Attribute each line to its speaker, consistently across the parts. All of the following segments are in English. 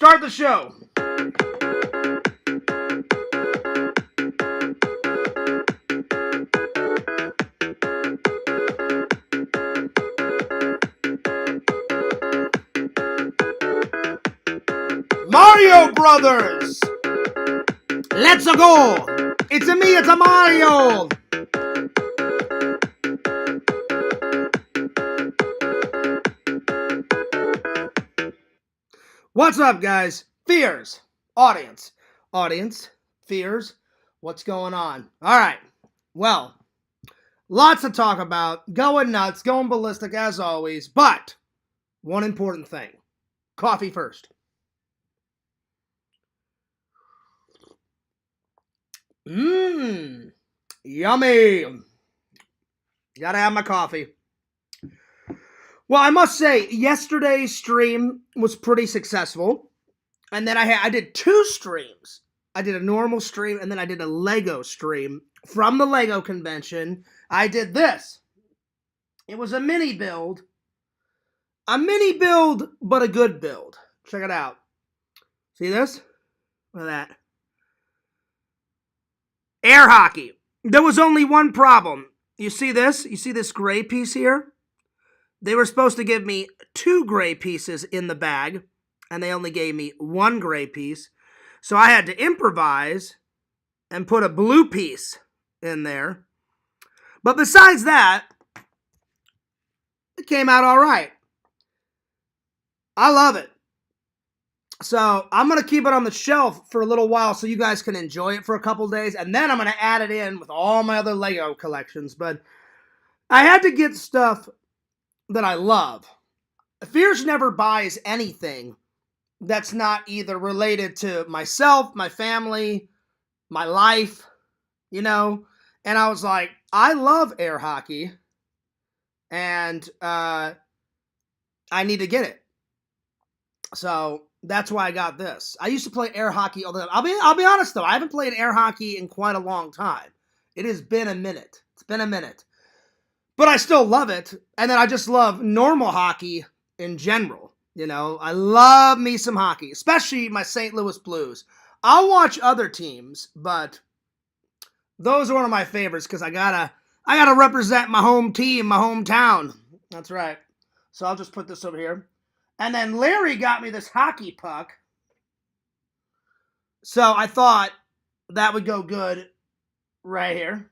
Speaker 1: Start the show. Mario Brothers! Let's go! It's a me, it's a Mario! What's up, guys? Fears. Audience, fears. What's going on? Alright. Well, lots to talk about. Going nuts, going ballistic as always. But, one important thing. Coffee first. Yummy. Gotta have my coffee. Well, I must say, yesterday's stream was pretty successful. And then I did two streams. I did a normal stream, and then I did a Lego stream from the Lego convention. I did this. It was a mini build. A mini build, but a good build. Check it out. See this? Look at that. Air hockey. There was only one problem. You see this? You see this gray piece here? They were supposed to give me 2 gray pieces in the bag, and they only gave me 1 gray piece. So I had to improvise and put a blue piece in there. But besides that, it came out all right. I love it. So I'm going to keep it on the shelf for a little while so you guys can enjoy it for a couple days. And then I'm going to add it in with all my other Lego collections. But I had to get stuff that I love. Fears never buys anything that's not either related to myself, my family, my life, you know. And I was like, I love air hockey. And I need to get it. So that's why I got this. I used to play air hockey all the time. I'll be honest though, I haven't played air hockey in quite a long time. It has been a minute. It's been a minute. But I still love it. And then I just love normal hockey in general. You know, I love me some hockey, especially my St. Louis Blues. I'll watch other teams, but those are one of my favorites because I gotta represent my home team, my hometown. That's right. So I'll just put this over here. And then Larry got me this hockey puck. So I thought that would go good right here.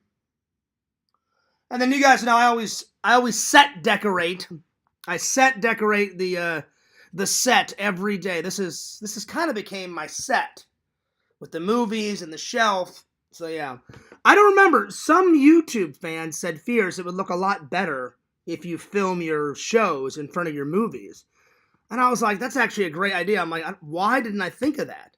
Speaker 1: And then you guys know I always set decorate. I set decorate the set every day. This is kind of became my set with the movies and the shelf. So yeah. I don't remember. Some YouTube fans said, Fears, it would look a lot better if you film your shows in front of your movies. And I was like, that's actually a great idea. I'm like, why didn't I think of that?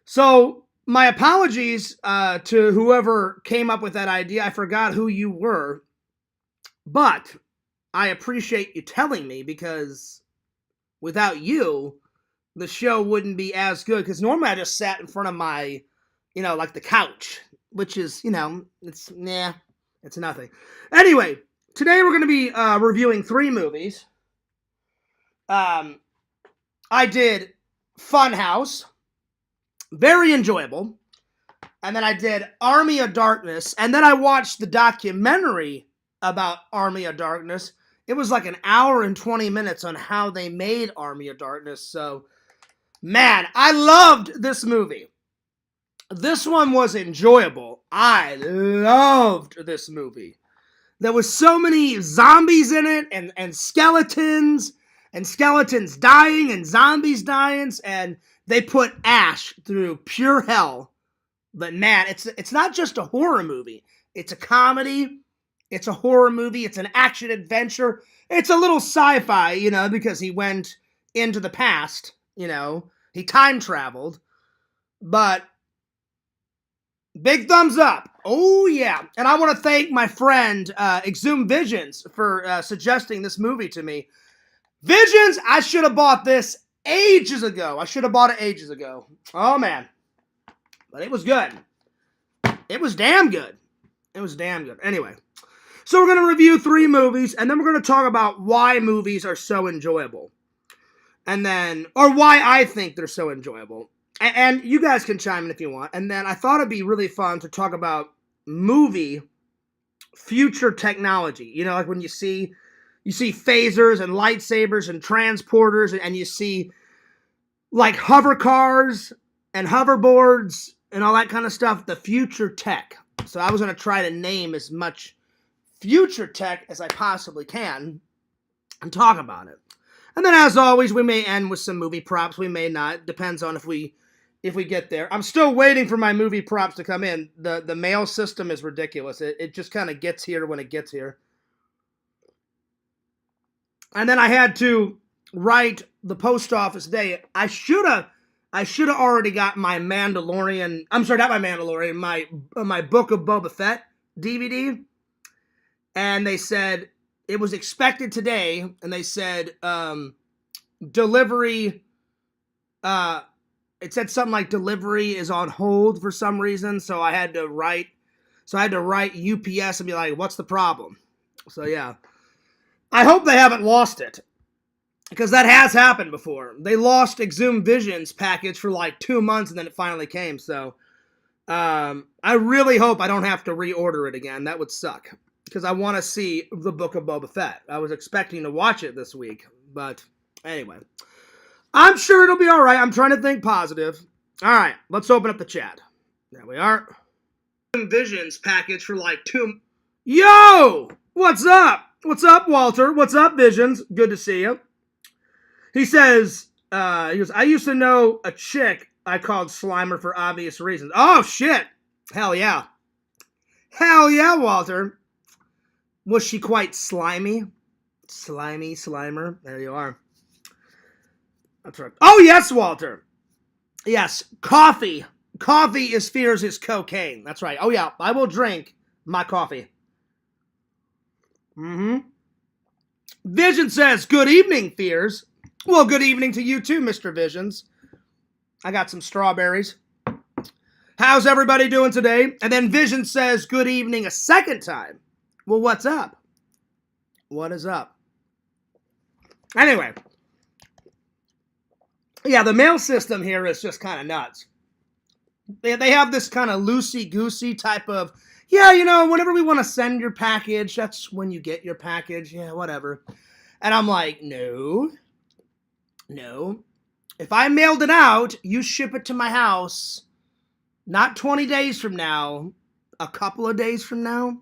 Speaker 1: So my apologies to whoever came up with that idea. I forgot who you were. But I appreciate you telling me because without you, the show wouldn't be as good. Because normally I just sat in front of my, you know, like the couch. Which is, you know, it's nothing. Anyway, today we're going to be reviewing 3 movies. I did Funhouse. Very enjoyable. And then I did Army of Darkness. And then I watched the documentary about Army of Darkness. It was like an hour and 20 minutes on how they made Army of Darkness. So, man, I loved this movie. This one was enjoyable. I loved this movie. There was so many zombies in it and skeletons dying and zombies dying, and they put Ash through pure hell. But man, it's not just a horror movie. It's a comedy. It's a horror movie. It's an action adventure. It's a little sci-fi, you know, because he went into the past, you know. He time traveled. But big thumbs up. Oh, yeah. And I want to thank my friend, Exhumed Visions, for suggesting this movie to me. Visions, I should have bought this ages ago. Oh, man. But it was good. It was damn good. Anyway. So we're going to review 3 movies, and then we're going to talk about why movies are so enjoyable. And then, or why I think they're so enjoyable. And you guys can chime in if you want. And then I thought it'd be really fun to talk about movie future technology. You know, like when you see phasers and lightsabers and transporters, and you see like hover cars and hoverboards and all that kind of stuff, the future tech. So I was going to try to name as much future tech as I possibly can and talk about it. And then, as always, we may end with some movie props. We may not. Depends on if we get there. I'm still waiting for my movie props to come in. The mail system is ridiculous. It just kind of gets here when it gets here. And then I had to write the post office day. I should have already got my Mandalorian. I'm sorry, not my Mandalorian. My Book of Boba Fett DVD. And they said it was expected today, and they said delivery. It said something like delivery is on hold for some reason. So I had to write UPS and be like, "What's the problem?" So yeah, I hope they haven't lost it, because that has happened before. They lost Exhumed Visions package for like 2 months, and then it finally came. So I really hope I don't have to reorder it again. That would suck, because I want to see the Book of Boba Fett. I was expecting to watch it this week, but anyway, I'm sure it'll be all right. I'm trying to think positive. All right, let's open up the chat. There we are. Visions package for like 2. Yo, what's up? What's up, Walter? What's up, Visions? Good to see you. He says, he goes, I used to know a chick I called Slimer for obvious reasons. Oh, shit. Hell yeah. Hell yeah, Walter. Was she quite slimy? Slimy, Slimer. There you are. That's right. Oh, yes, Walter. Yes, coffee. Coffee is Fears' cocaine. That's right. Oh, yeah, I will drink my coffee. Vision says, good evening, Fears. Well, good evening to you too, Mr. Visions. I got some strawberries. How's everybody doing today? And then Vision says, good evening a second time. Well, what's up? What is up? Anyway. Yeah, the mail system here is just kind of nuts. They have this kind of loosey-goosey type of, yeah, you know, whenever we want to send your package, that's when you get your package. Yeah, whatever. And I'm like, no. If I mailed it out, you ship it to my house, not 20 days from now, a couple of days from now.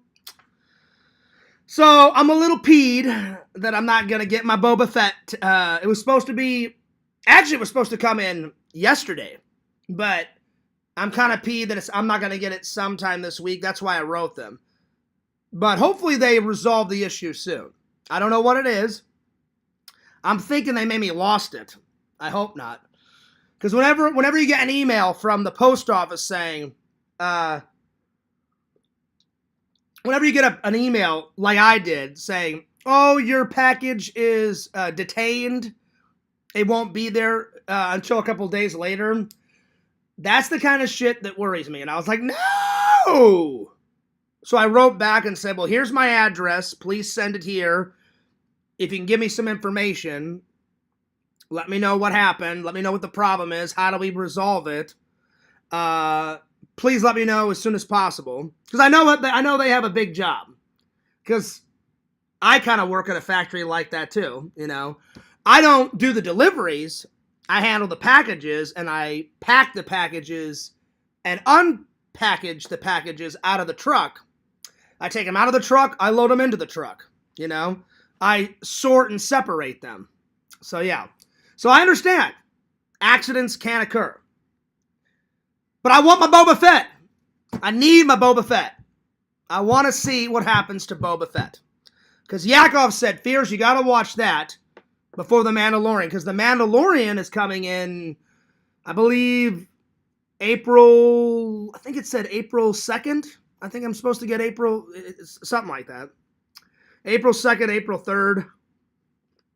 Speaker 1: So I'm a little peed that I'm not going to get my Boba Fett. It was supposed to come in yesterday, but I'm kind of peed that I'm not going to get it sometime this week. That's why I wrote them. But hopefully they resolve the issue soon. I don't know what it is. I'm thinking they maybe lost it. I hope not. Because whenever you get an email from the post office saying, whenever you get an email like I did saying, oh, your package is detained, it won't be there until a couple days later, that's the kind of shit that worries me. And I was like, no! So I wrote back and said, well, here's my address. Please send it here. If you can give me some information, let me know what happened. Let me know what the problem is. How do we resolve it? Please let me know as soon as possible. Because I know they have a big job. Because I kind of work at a factory like that too, you know. I don't do the deliveries. I handle the packages, and I pack the packages and unpackage the packages out of the truck. I take them out of the truck. I load them into the truck, you know. I sort and separate them. So, yeah. So, I understand. Accidents can occur. But I want my Boba Fett. I need my Boba Fett. I want to see what happens to Boba Fett. Because Yakov said, Fears, you got to watch that before The Mandalorian. Because The Mandalorian is coming in, I believe, April, I think it said April 2nd. I think I'm supposed to get something like that. April 2nd, April 3rd.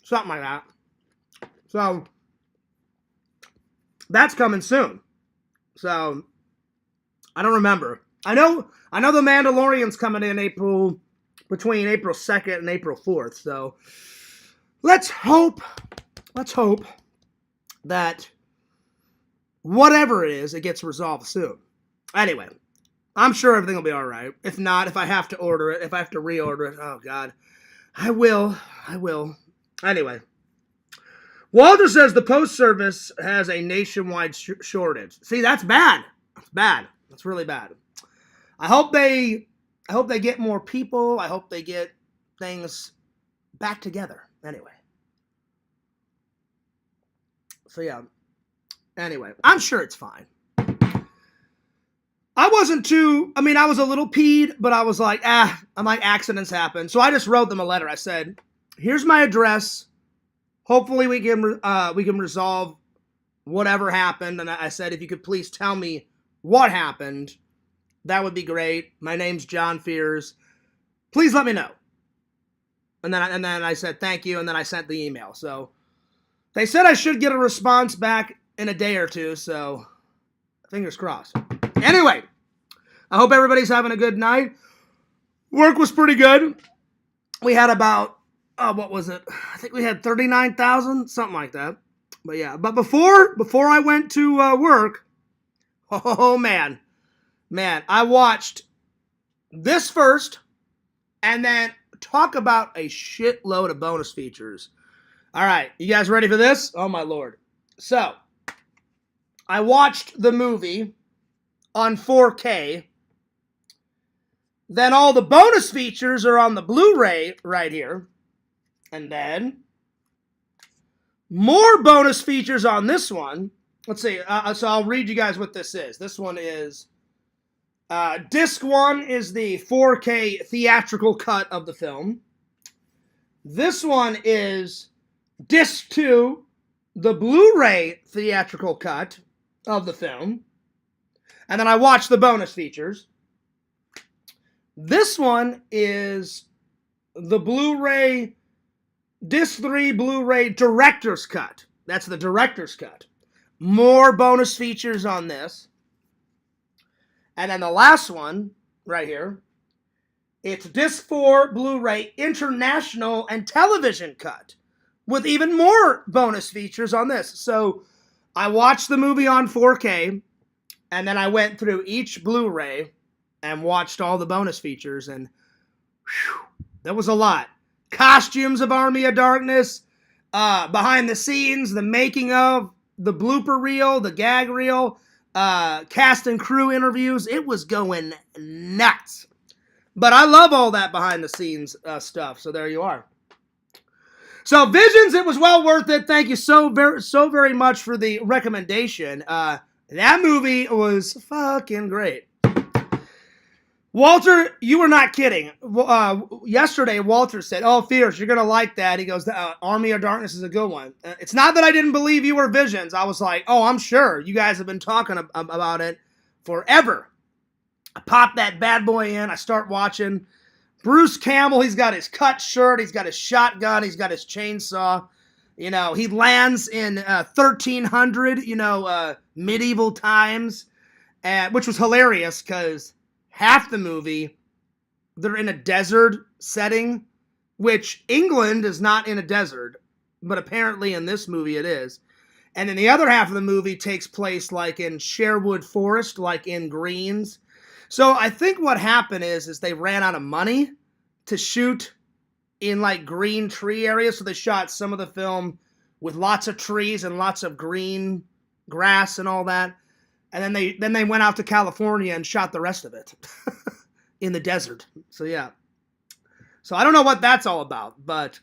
Speaker 1: Something like that. So, that's coming soon. So, I don't remember. I know The Mandalorian's coming in between April 2nd and April 4th. So, let's hope that whatever it is, it gets resolved soon. Anyway, I'm sure everything will be all right. If not, if I have to order it, if I have to reorder it, oh God, I will. Anyway, Walter says the post service has a nationwide shortage. See, that's bad. That's bad. That's really bad. I hope they get more people. I hope they get things back together. Anyway. So yeah. Anyway, I'm sure it's fine. I was a little peed, but I was like, I'm like, accidents happen. So I just wrote them a letter. I said, here's my address. Hopefully we can resolve whatever happened. And I said, if you could please tell me what happened, that would be great. My name's John Fears. Please let me know. And then I said, thank you. And then I sent the email. So they said I should get a response back in a day or two. So fingers crossed. Anyway, I hope everybody's having a good night. Work was pretty good. We had about, what was it? I think we had 39,000, something like that. But yeah, but before I went to work, oh man, I watched this first, and then talk about a shitload of bonus features. All right, you guys ready for this? Oh my Lord. So, I watched the movie on 4K. Then all the bonus features are on the Blu-ray right here. And then more bonus features on this one. Let's see. So I'll read you guys what this is. This one is disc 1 is the 4K theatrical cut of the film. This one is disc 2, the Blu-ray theatrical cut of the film. And then I watched the bonus features. This one is the Blu-ray, disc 3 Blu-ray director's cut. That's the director's cut. More bonus features on this. And then the last one, right here, it's disc 4 Blu-ray international and television cut, with even more bonus features on this. So I watched the movie on 4K, and then I went through each Blu-ray and watched all the bonus features, and whew, that was a lot. Costumes of Army of Darkness, behind the scenes, the making of, the blooper reel, the gag reel, cast and crew interviews. It was going nuts. But I love all that behind the scenes stuff, so there you are. So Visions, it was well worth it. Thank you so very much for the recommendation. That movie was fucking great. Walter, you were not kidding. Yesterday, Walter said, oh, Fierce, you're going to like that. He goes, Army of Darkness is a good one. It's not that I didn't believe you were Visions. I was like, oh, I'm sure. You guys have been talking about it forever. I pop that bad boy in. I start watching. Bruce Campbell, he's got his cut shirt. He's got his shotgun. He's got his chainsaw. You know, he lands in 1300, medieval times, which was hilarious because half the movie, they're in a desert setting, which England is not in a desert, but apparently in this movie it is. And then the other half of the movie takes place like in Sherwood Forest, like in Greens. So I think what happened is they ran out of money to shoot in like green tree areas, so they shot some of the film with lots of trees and lots of green grass and all that. And then they went out to California and shot the rest of it in the desert. So yeah. So I don't know what that's all about, but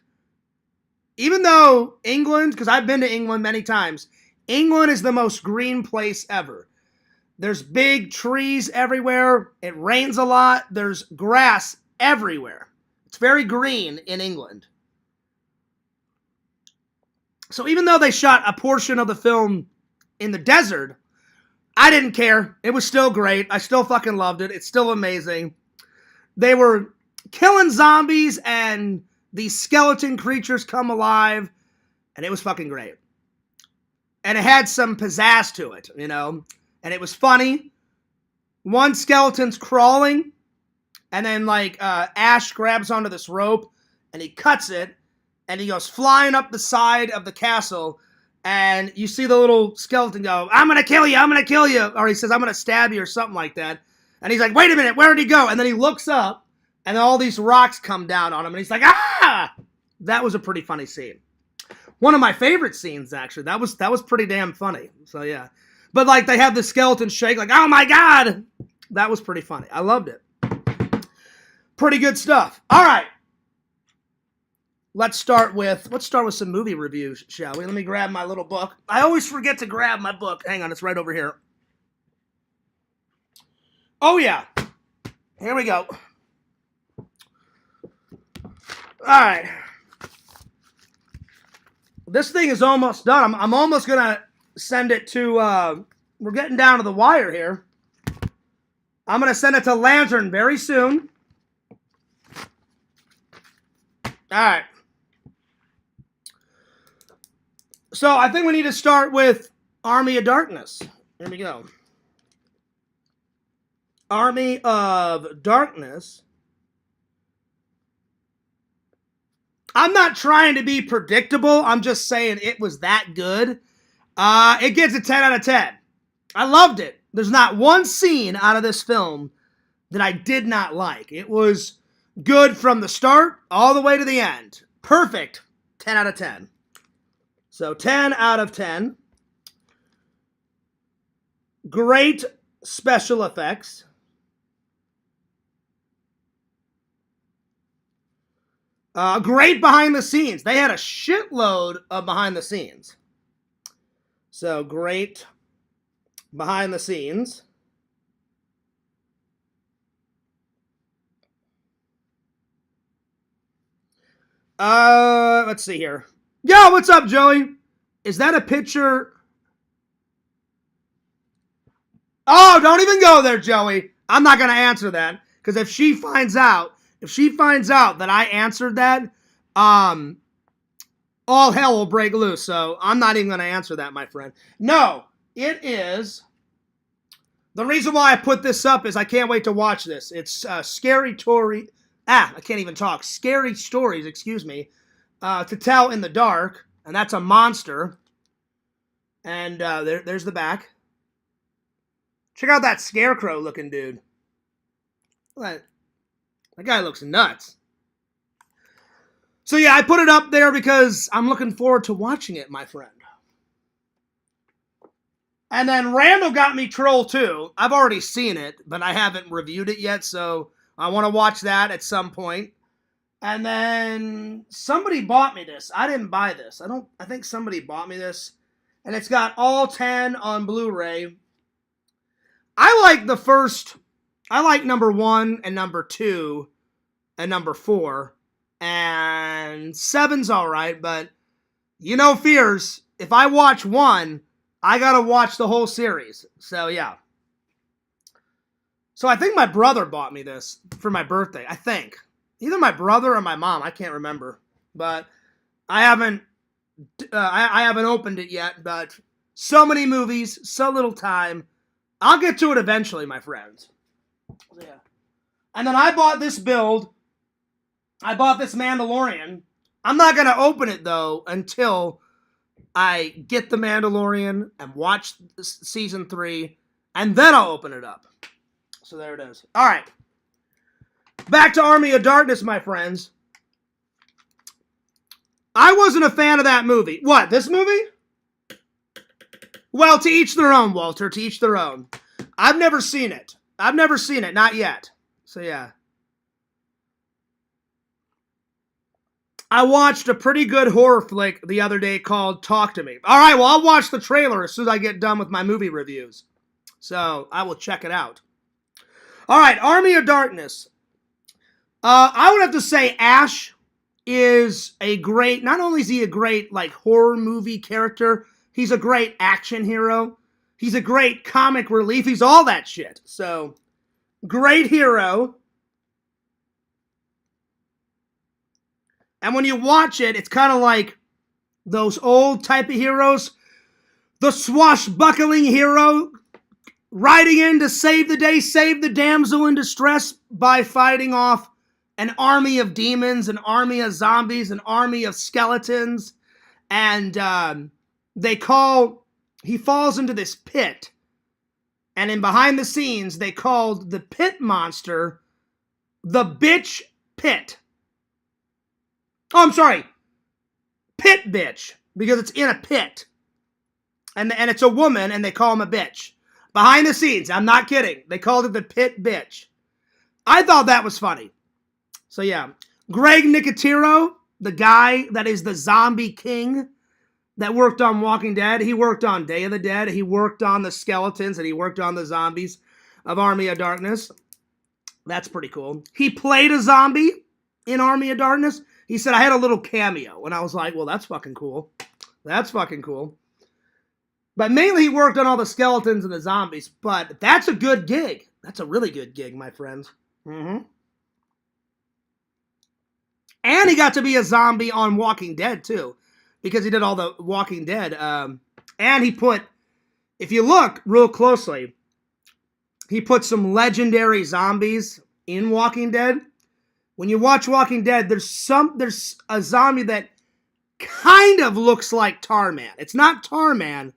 Speaker 1: even though England, because I've been to England many times, England is the most green place ever. There's big trees everywhere. It rains a lot. There's grass everywhere. It's very green in England. So even though they shot a portion of the film in the desert, I didn't care. It was still great. I still fucking loved it. It's still amazing. They were killing zombies and these skeleton creatures come alive, and it was fucking great. And it had some pizzazz to it, and it was funny. One skeleton's crawling, and then Ash grabs onto this rope, and he cuts it, and he goes flying up the side of the castle, And you see the little skeleton go, I'm going to kill you, I'm going to kill you. Or he says, I'm going to stab you or something like that. And he's like, wait a minute, where did he go? And then he looks up, and all these rocks come down on him. And he's like, ah! That was a pretty funny scene. One of my favorite scenes, actually. That was pretty damn funny. So, yeah. But, like, they have the skeleton shake, like, oh, my God! That was pretty funny. I loved it. Pretty good stuff. All right. Let's start with some movie reviews, shall we? Let me grab my little book. I always forget to grab my book. Hang on, it's right over here. Oh, yeah. Here we go. All right. This thing is almost done. I'm almost going to send it to, we're getting down to the wire here. I'm going to send it to Lantern very soon. All right. So I think we need to start with Army of Darkness. Here we go. Army of Darkness. I'm not trying to be predictable. I'm just saying it was that good. It gets a 10 out of 10. I loved it. There's not one scene out of this film that I did not like. It was good from the start all the way to the end. Perfect. 10 out of 10. So 10 out of 10. Great special effects. Great behind the scenes. They had a shitload of behind the scenes. So great behind the scenes. Let's see here. Yo, what's up, Joey? Is that a picture? Oh, don't even go there, Joey. I'm not going to answer that. Because if she finds out that I answered that, all hell will break loose. So I'm not even going to answer that, my friend. No, it is. The reason why I put this up is I can't wait to watch this. It's Scary Stories, excuse me, to Tell in the Dark. And that's a monster. And there's the back. Check out that scarecrow looking dude. That guy looks nuts. So yeah, I put it up there because I'm looking forward to watching it, my friend. And then Randall got me Troll 2. I've already seen it, but I haven't reviewed it yet, so I want to watch that at some point. And then somebody bought me this. I didn't buy this. I think somebody bought me this. And it's got all 10 on Blu-ray. I like number 1 and number 2 and number 4. And 7's alright, but you know fears. If I watch 1, I gotta watch the whole series. So yeah. So I think my brother bought me this for my birthday. I think. Either my brother or my mom. I can't remember. But I haven't opened it yet. But so many movies, so little time. I'll get to it eventually, my friends. So, yeah. And then I bought this build. I bought this Mandalorian. I'm not going to open it, though, until I get the Mandalorian and watch season 3. And then I'll open it up. So there it is. All right. Back to Army of Darkness, my friends. I wasn't a fan of that movie. What, this movie? Well, to each their own, Walter. To each their own. I've never seen it. Not yet. So, yeah. I watched a pretty good horror flick the other day called Talk to Me. All right, well, I'll watch the trailer as soon as I get done with my movie reviews. So, I will check it out. All right, Army of Darkness. I would have to say Ash is a great, not only is he a great, like, horror movie character, he's a great action hero. He's a great comic relief. He's all that shit. So, great hero. And when you watch it, it's kind of like those old type of heroes. The swashbuckling hero riding in to save the day, save the damsel in distress by fighting off an army of demons, an army of zombies, an army of skeletons. And he falls into this pit. And in behind the scenes, they called the pit monster the bitch pit. Oh, I'm sorry. Pit bitch. Because it's in a pit. And it's a woman, and they call him a bitch. Behind the scenes, I'm not kidding. They called it the pit bitch. I thought that was funny. So yeah. Greg Nicotero, the guy that is the zombie king that worked on Walking Dead. He worked on Day of the Dead. He worked on the skeletons, and he worked on the zombies of Army of Darkness. That's pretty cool. He played a zombie in Army of Darkness. He said, I had a little cameo. And I was like, well, that's fucking cool. That's fucking cool. But mainly he worked on all the skeletons and the zombies. But that's a good gig. That's a really good gig, my friends. Mm-hmm. And he got to be a zombie on Walking Dead, too. Because he did all the Walking Dead. And he put, if you look real closely, he put some legendary zombies in Walking Dead. When you watch Walking Dead, there's a zombie that kind of looks like Tarman. It's not Tarman,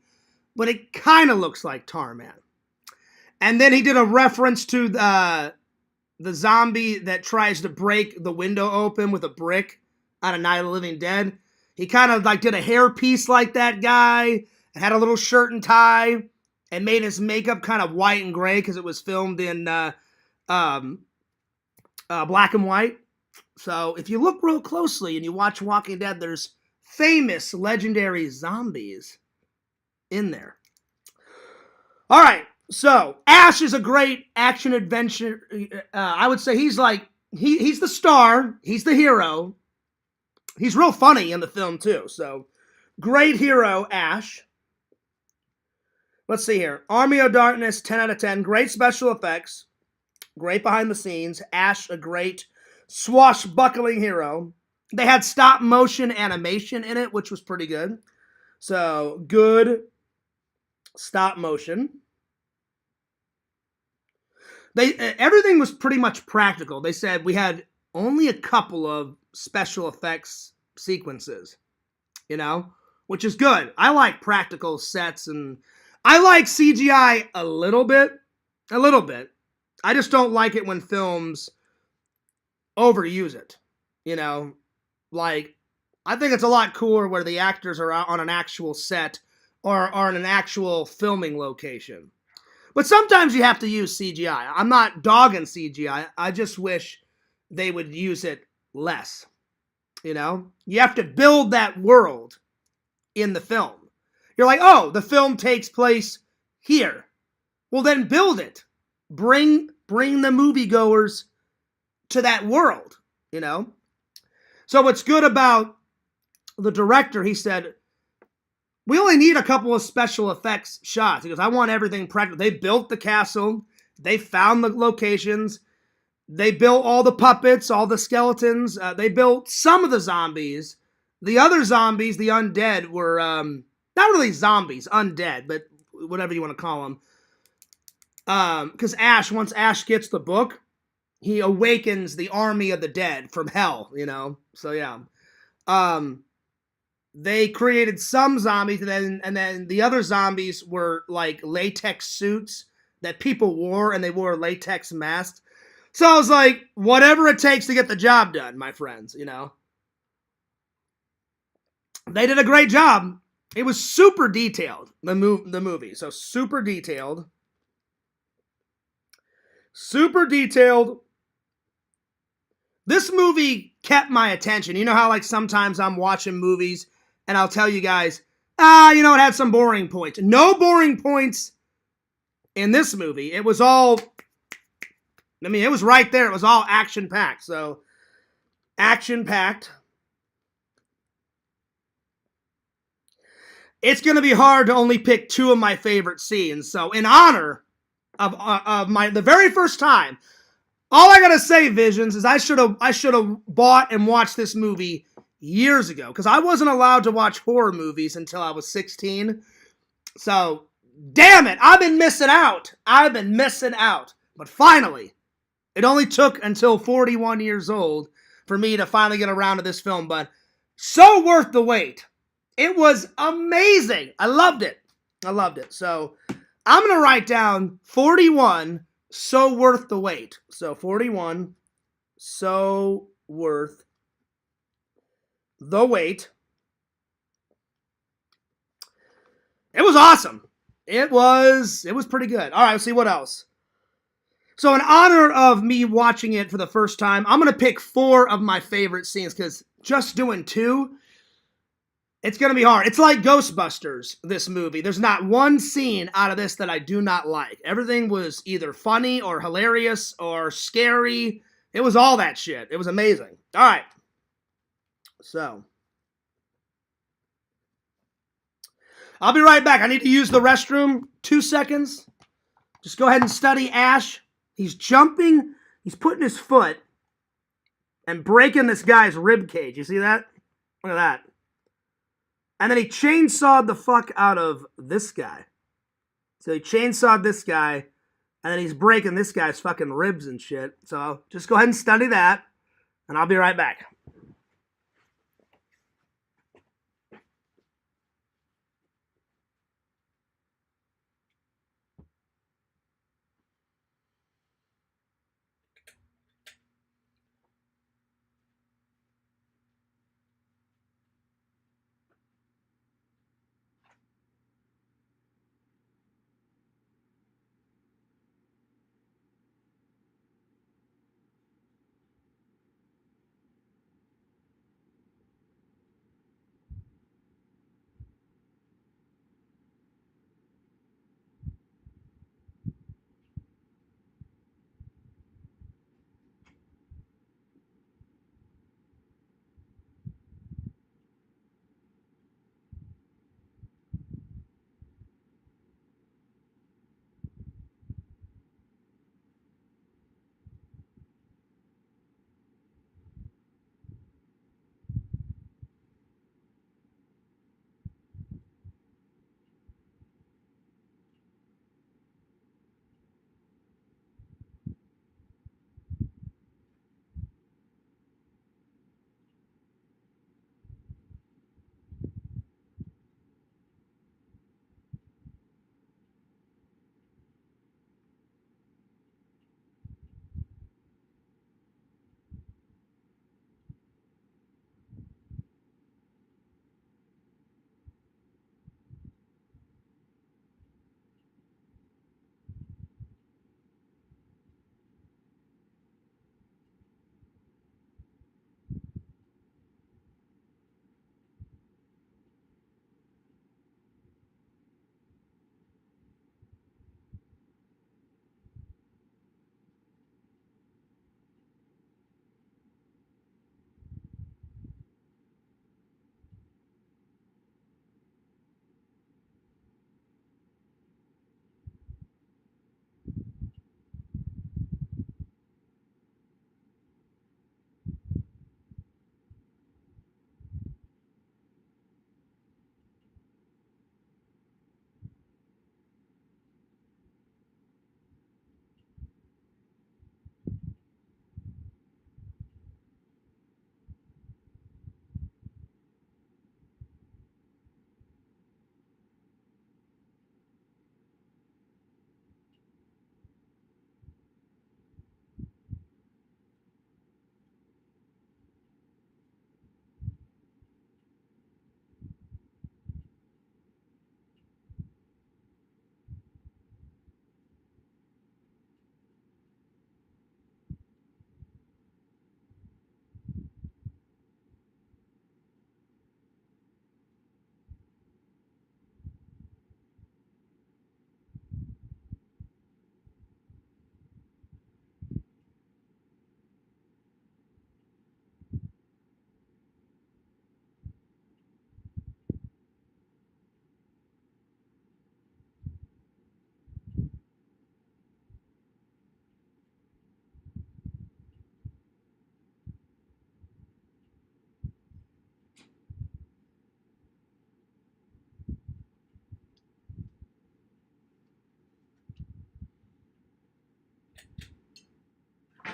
Speaker 1: but it kind of looks like Tarman. And then he did a reference to the zombie that tries to break the window open with a brick on a Night of the Living Dead. He kind of like did a hairpiece like that guy, and had a little shirt and tie, and made his makeup kind of white and gray because it was filmed in black and white. So if you look real closely and you watch Walking Dead, there's famous, legendary zombies in there. All right, so Ash is a great action adventure. I would say he's like he's the star. He's the hero. He's real funny in the film, too. So, great hero, Ash. Let's see here. Army of Darkness, 10 out of 10. Great special effects. Great behind the scenes. Ash, a great swashbuckling hero. They had stop motion animation in it, which was pretty good. So, good stop motion. Everything was pretty much practical. They said we had only a couple of special effects sequences, which is good. I like practical sets, and I like CGI a little bit. I just don't like it when films overuse it, like, I think it's a lot cooler where the actors are out on an actual set or are in an actual filming location. But sometimes you have to use CGI. I'm not dogging CGI. I just wish they would use it less. You have to build that world in the film. You're like, oh, the film takes place here. Well, then build it. Bring the moviegoers to that world, So what's good about the director, he said, we only need a couple of special effects shots. He goes, I want everything practical. They built the castle. They found the locations. They built all the puppets, all the skeletons. They built some of the zombies. The other zombies, the undead, were not really zombies, undead, but whatever you want to call them. Because once Ash gets the book, he awakens the army of the dead from hell, So yeah. They created some zombies, and then the other zombies were like latex suits that people wore, and they wore latex masks. So I was like, whatever it takes to get the job done, my friends, They did a great job. It was super detailed, the movie. So super detailed. Super detailed. This movie kept my attention. You know how like sometimes I'm watching movies and I'll tell you guys, it had some boring points. No boring points in this movie. It was all, it was right there. It was all action-packed. So, action-packed. It's going to be hard to only pick two of my favorite scenes. So, in honor of the very first time, all I gotta say, Visions, is I should have bought and watched this movie years ago, because I wasn't allowed to watch horror movies until I was 16. So, damn it, I've been missing out. But finally, it only took until 41 years old for me to finally get around to this film, but so worth the wait. It was amazing. I loved it. So I'm going to write down 41, so worth the wait. So 41, so worth the wait. It was awesome. It was pretty good. All right, let's see what else. So in honor of me watching it for the first time, I'm going to pick 4 of my favorite scenes because just doing 2, it's going to be hard. It's like Ghostbusters, this movie. There's not one scene out of this that I do not like. Everything was either funny or hilarious or scary. It was all that shit. It was amazing. All right. So I'll be right back. I need to use the restroom. 2 seconds. Just go ahead and study Ash. He's jumping. He's putting his foot and breaking this guy's rib cage. You see that? Look at that. And then he chainsawed the fuck out of this guy. So he chainsawed this guy, and then he's breaking this guy's fucking ribs and shit. So just go ahead and study that, and I'll be right back.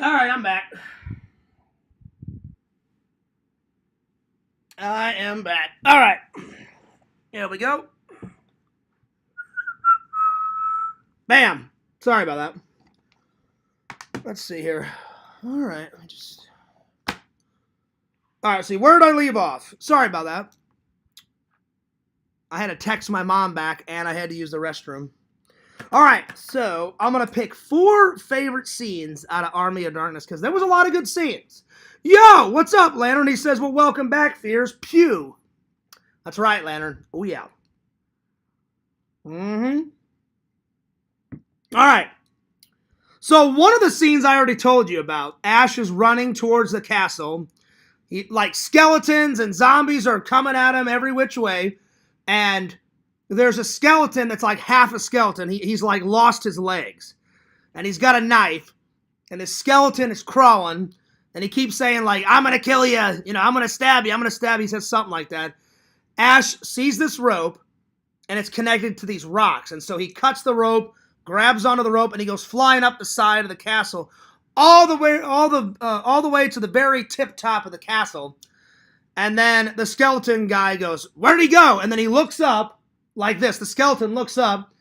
Speaker 1: All right, I'm back. I am back. All right. Here we go. Bam. Sorry about that. Let's see here. All right. All right, see, where did I leave off? Sorry about that. I had to text my mom back, and I had to use the restroom. All right, so I'm going to pick 4 favorite scenes out of Army of Darkness, because there was a lot of good scenes. Yo, what's up, Lantern? He says, well, welcome back, Fears. Pew. That's right, Lantern. Oh, yeah. Mm-hmm. All right. So one of the scenes I already told you about, Ash is running towards the castle. Like skeletons and zombies are coming at him every which way. And there's a skeleton that's like half a skeleton. He's like lost his legs. And he's got a knife. And this skeleton is crawling. And he keeps saying like, I'm going to kill you. You know, I'm going to stab you. I'm going to stab you. He says something like that. Ash sees this rope. And it's connected to these rocks. And so he cuts the rope, grabs onto the rope, and he goes flying up the side of the castle. All the way to the very tip top of the castle. And then the skeleton guy goes, where'd he go? And then he looks up like this. The skeleton looks up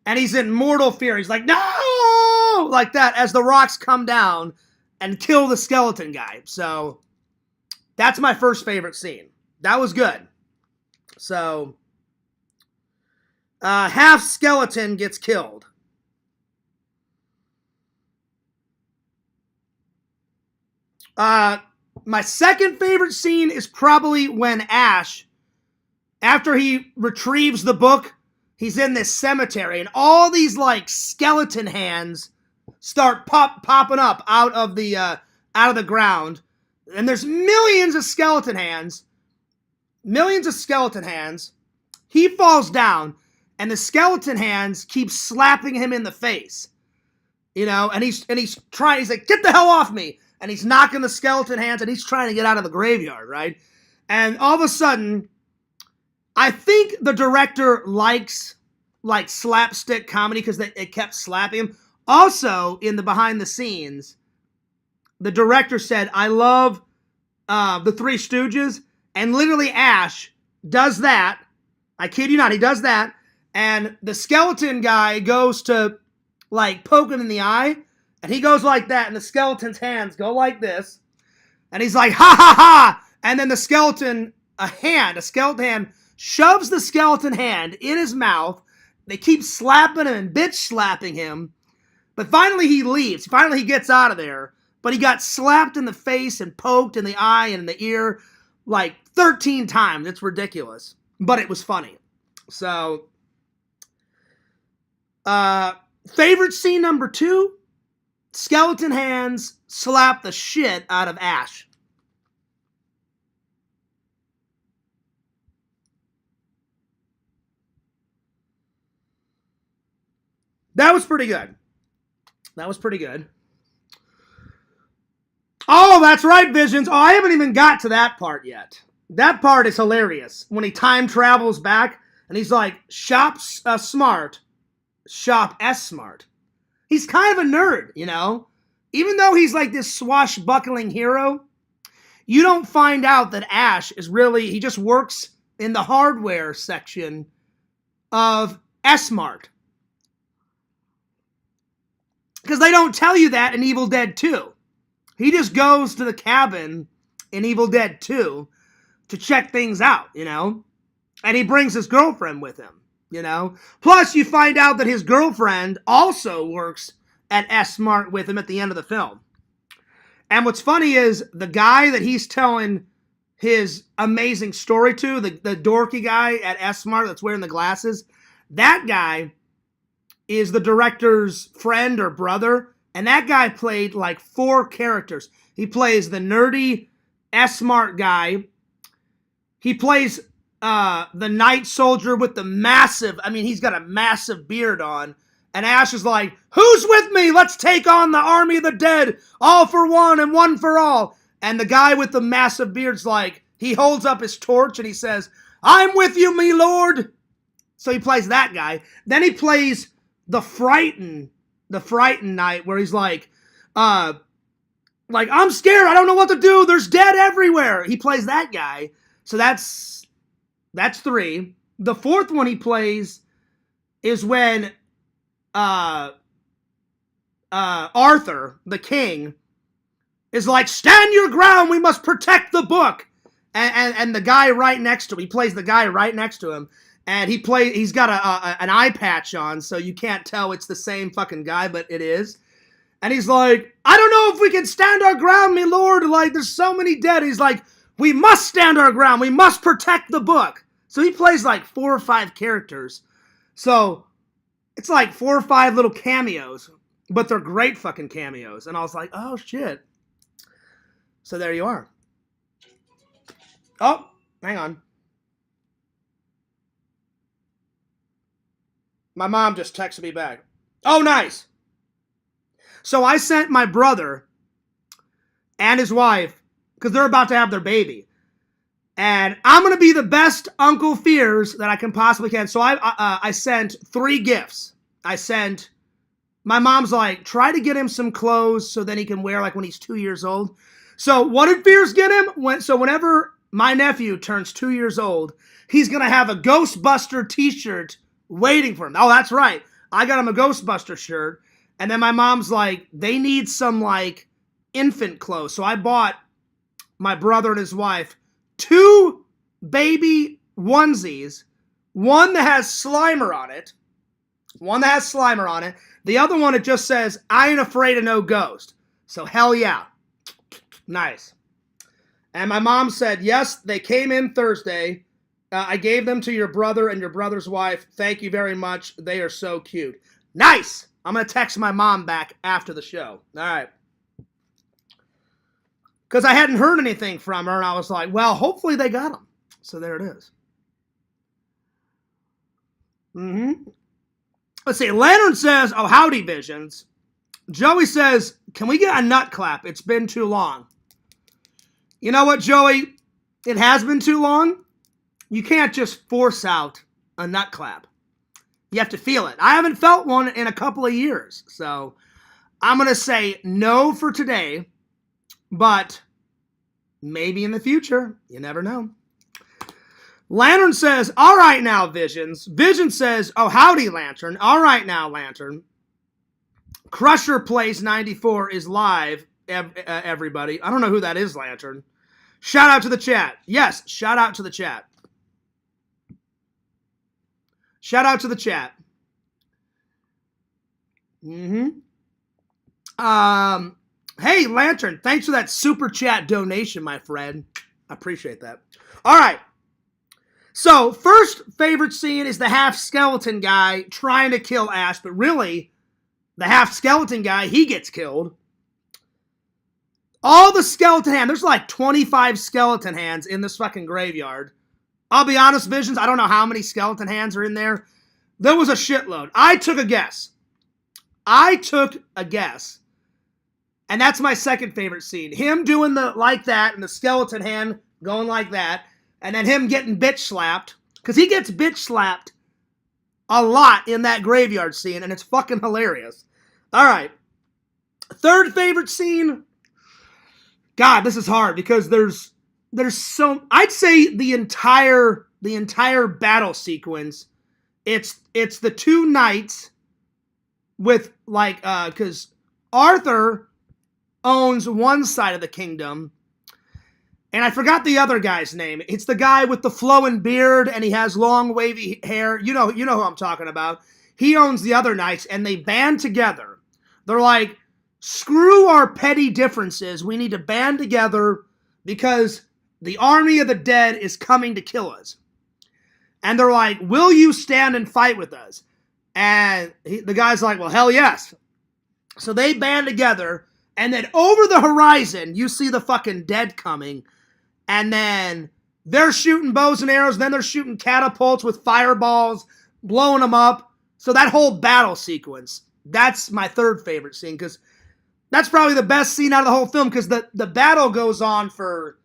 Speaker 1: and he's in mortal fear. He's like, no! Like that as the rocks come down and kill the skeleton guy. So that's my first favorite scene. That was good. So half skeleton gets killed. My second favorite scene is probably when Ash, after he retrieves the book, he's in this cemetery, and all these like skeleton hands start popping up out of the ground, and there's millions of skeleton hands. He falls down, and the skeleton hands keep slapping him in the face, you know, and he's trying. He's like, get the hell off me! And he's knocking the skeleton hands, and he's trying to get out of the graveyard, right? And all of a sudden, I think the director likes like slapstick comedy because it kept slapping him. Also, in the behind the scenes, the director said, I love the Three Stooges, and literally Ash does that. I kid you not, he does that, and the skeleton guy goes to like poke him in the eye, and he goes like that, and the skeleton's hands go like this. And he's like, ha ha ha! And then the skeleton hand shoves the skeleton hand in his mouth. They keep slapping him and bitch slapping him. But finally he leaves. Finally he gets out of there. But he got slapped in the face and poked in the eye and in the ear like 13 times. It's ridiculous. But it was funny. So, favorite scene number 2? Skeleton hands slap the shit out of Ash. That was pretty good. Oh, that's right, Visions. Oh, I haven't even got to that part yet. That part is hilarious. When he time travels back, and he's like, shop smart, shop S-smart. He's kind of a nerd, you know? Even though he's like this swashbuckling hero, you don't find out that Ash is really, he just works in the hardware section of S-Mart. Because they don't tell you that in Evil Dead 2. He just goes to the cabin in Evil Dead 2 to check things out, you know? And he brings his girlfriend with him. You know, plus you find out that his girlfriend also works at S-Mart with him at the end of the film. And what's funny is the guy that he's telling his amazing story to, the dorky guy at S-Mart that's wearing the glasses, that guy is the director's friend or brother. And that guy played like 4 characters. He plays the nerdy S-Mart guy. He plays the night soldier with the massive, he's got a massive beard on. And Ash is like, who's with me? Let's take on the army of the dead. All for one and one for all. And the guy with the massive beard's like, he holds up his torch and he says, I'm with you, me lord. So he plays that guy. Then he plays the frightened knight where he's like, I'm scared. I don't know what to do. There's dead everywhere. He plays that guy. So that's 3. The fourth one he plays is when Arthur, the king, is like, stand your ground, we must protect the book. And the guy right next to him, he plays the guy right next to him, and he's got an eye patch on, so you can't tell it's the same fucking guy, but it is. And he's like, I don't know if we can stand our ground, me lord, like, there's so many dead. He's like, we must stand our ground, we must protect the book. So he plays like 4 or 5 characters. So it's like 4 or 5 little cameos, but they're great fucking cameos. And I was like, oh shit. So there you are. Oh, hang on. My mom just texted me back. Oh, nice. So I sent my brother and his wife, because they're about to have their baby. And I'm going to be the best Uncle Fears that I can possibly can. So I sent 3 gifts. My mom's like, try to get him some clothes so then he can wear like when he's 2 years old. So what did Fears get him? Whenever my nephew turns 2 years old, he's going to have a Ghostbuster t-shirt waiting for him. Oh, that's right. I got him a Ghostbuster shirt. And then my mom's like, they need some like infant clothes. So I bought my brother and his wife 2 baby onesies. One that has Slimer on it. The other one, it just says, I ain't afraid of no ghost. So hell yeah. Nice. And my mom said, yes, they came in Thursday. I gave them to your brother and your brother's wife. Thank you very much. They are so cute. Nice. I'm going to text my mom back after the show. All right. Because I hadn't heard anything from her, and I was like, well, hopefully they got them. So there it is. Let's see. Lantern says, oh, howdy, Visions. Joey says, can we get a nut clap? It's been too long. You know what, Joey? It has been too long. You can't just force out a nut clap. You have to feel it. I haven't felt one in a couple of years. So I'm going to say no for today, but maybe in the future. You never know. Lantern says, all right now, Visions. Vision says, oh, howdy, Lantern. All right now, Lantern. Crusher Place 94 is live, everybody. I don't know who that is, Lantern. Shout out to the chat. Yes, shout out to the chat. Shout out to the chat. Hey, Lantern, thanks for that super chat donation, my friend. I appreciate that. All right. So, first favorite scene is the half-skeleton guy trying to kill Ash, but really, the half-skeleton guy, he gets killed. All the skeleton hands, there's like 25 skeleton hands in this fucking graveyard. I'll be honest, Visions, I don't know how many skeleton hands are in there. There was a shitload. I took a guess. And that's my second favorite scene. Him doing the like that and the skeleton hand going like that. And then him getting bitch slapped. Because he gets bitch slapped a lot in that graveyard scene. And it's fucking hilarious. All right. Third favorite scene. God, this is hard because there's so, I'd say the entire battle sequence, it's the 2 knights with like, because Arthur owns one side of the kingdom, and I forgot the other guy's name. It's the guy with the flowing beard, and he has long wavy hair. You know who I'm talking about. He owns the other knights, and they band together. They're like, screw our petty differences. We need to band together because the army of the dead is coming to kill us. And they're like, will you stand and fight with us? And the guy's like, well, hell yes. So they band together, and then over the horizon, you see the fucking dead coming. And then they're shooting bows and arrows, then they're shooting catapults with fireballs, blowing them up. So that whole battle sequence, that's my third favorite scene, because that's probably the best scene out of the whole film, because the battle goes on for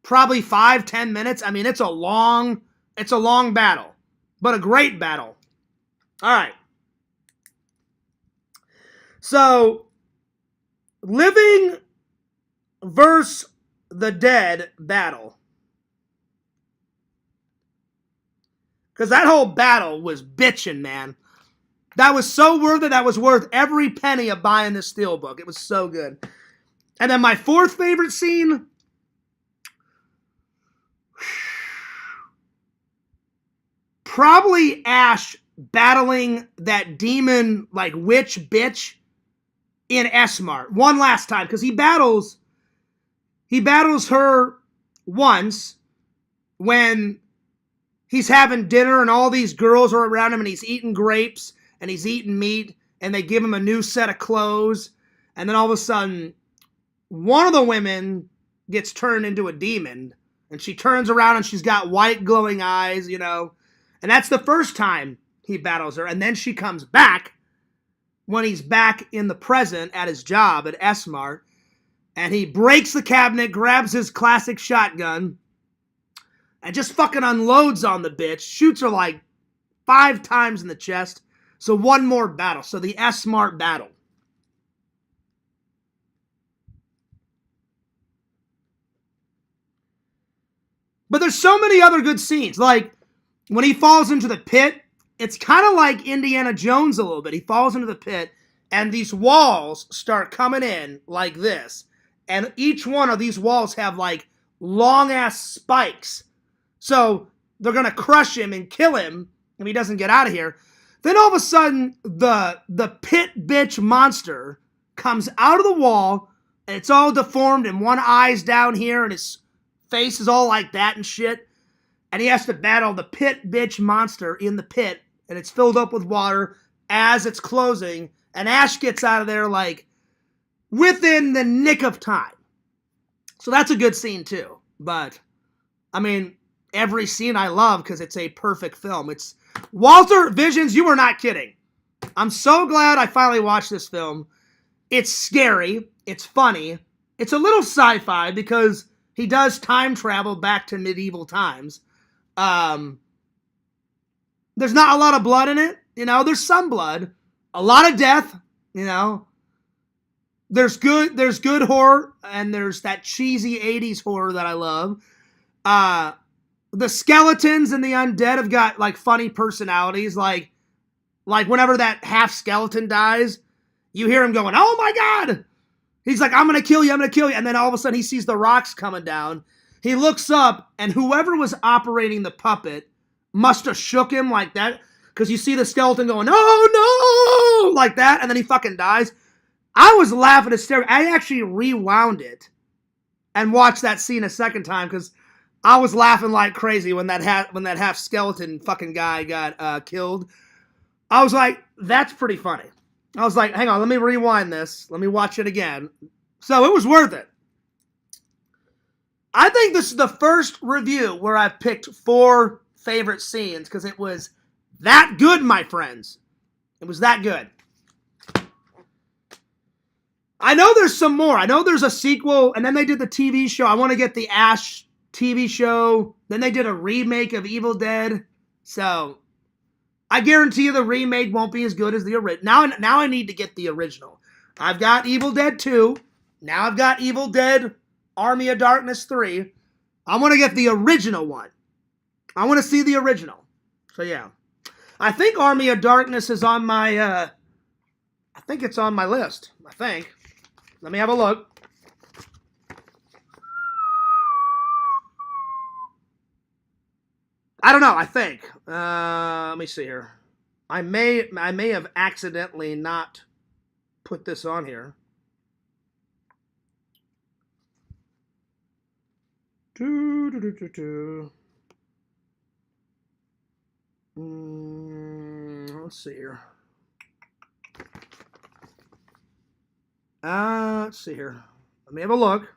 Speaker 1: probably 5-10 minutes. I mean, it's a long battle, but a great battle. All right. So, living versus the dead battle. Because that whole battle was bitching, man. That was so worth it. That was worth every penny of buying this steelbook. It was so good. And then my fourth favorite scene. Probably Ash battling that demon, like, witch bitch in S-Mart. One last time. Because he battles her once when he's having dinner and all these girls are around him and he's eating grapes and he's eating meat and they give him a new set of clothes. And then all of a sudden, one of the women gets turned into a demon and she turns around and she's got white glowing eyes, you know. And that's the first time he battles her. And then she comes back when he's back in the present at his job at S-Mart. And he breaks the cabinet, grabs his classic shotgun, and just fucking unloads on the bitch. Shoots her like 5 times in the chest. So one more battle. So the S-Mart battle. But there's so many other good scenes. Like, when he falls into the pit, it's kind of like Indiana Jones a little bit. He falls into the pit, and these walls start coming in like this. And each one of these walls have, like, long-ass spikes. So they're going to crush him and kill him if he doesn't get out of here. Then all of a sudden, the pit bitch monster comes out of the wall, and it's all deformed, and one eye's down here, and his face is all like that and shit. And he has to battle the pit bitch monster in the pit, and it's filled up with water as it's closing. And Ash gets out of there, like, within the nick of time. So that's a good scene, too. But, I mean, every scene I love because it's a perfect film. It's Walter Visions, you were not kidding. I'm so glad I finally watched this film. It's scary. It's funny. It's a little sci-fi because he does time travel back to medieval times. There's not a lot of blood in it. You know, there's some blood. A lot of death, you know. There's good horror, and there's that cheesy 80s horror that I love. The skeletons and the undead have got, like, funny personalities. Like whenever that half skeleton dies, you hear him going, "Oh my God!" He's like, "I'm going to kill you, I'm going to kill you." And then all of a sudden he sees the rocks coming down. He looks up, and whoever was operating the puppet must have shook him like that. Because you see the skeleton going, "Oh no!" like that, and then he fucking dies. I was laughing hysterically. I actually rewound it and watched that scene a second time because I was laughing like crazy when that half skeleton fucking guy got killed. I was like, that's pretty funny. I was like, hang on, let me rewind this. Let me watch it again. So it was worth it. I think this is the first review where I've picked 4 favorite scenes because it was that good, my friends. It was that good. I know there's some more. I know there's a sequel, and then they did the TV show. I want to get the Ash TV show. Then they did a remake of Evil Dead. So I guarantee you the remake won't be as good as the original. Now I need to get the original. I've got Evil Dead 2. Now I've got Evil Dead Army of Darkness 3. I want to get the original one. I want to see the original. So yeah. I think Army of Darkness is on my, I think it's on my list. I think. Let me have a look. I don't know, I think. Let me see here. I may have accidentally not put this on here. Let's see here. Let's see here. Let me have a look.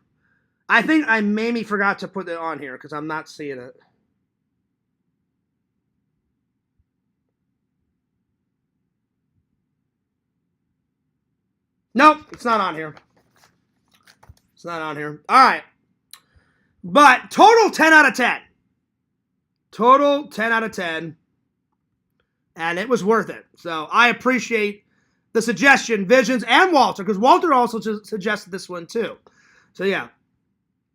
Speaker 1: I think I maybe forgot to put it on here because I'm not seeing it. Nope, it's not on here. It's not on here. All right. But total 10 out of 10. Total 10 out of 10. And it was worth it. So I appreciate the suggestion, Visions, and Walter, because Walter also suggested this one too. So yeah.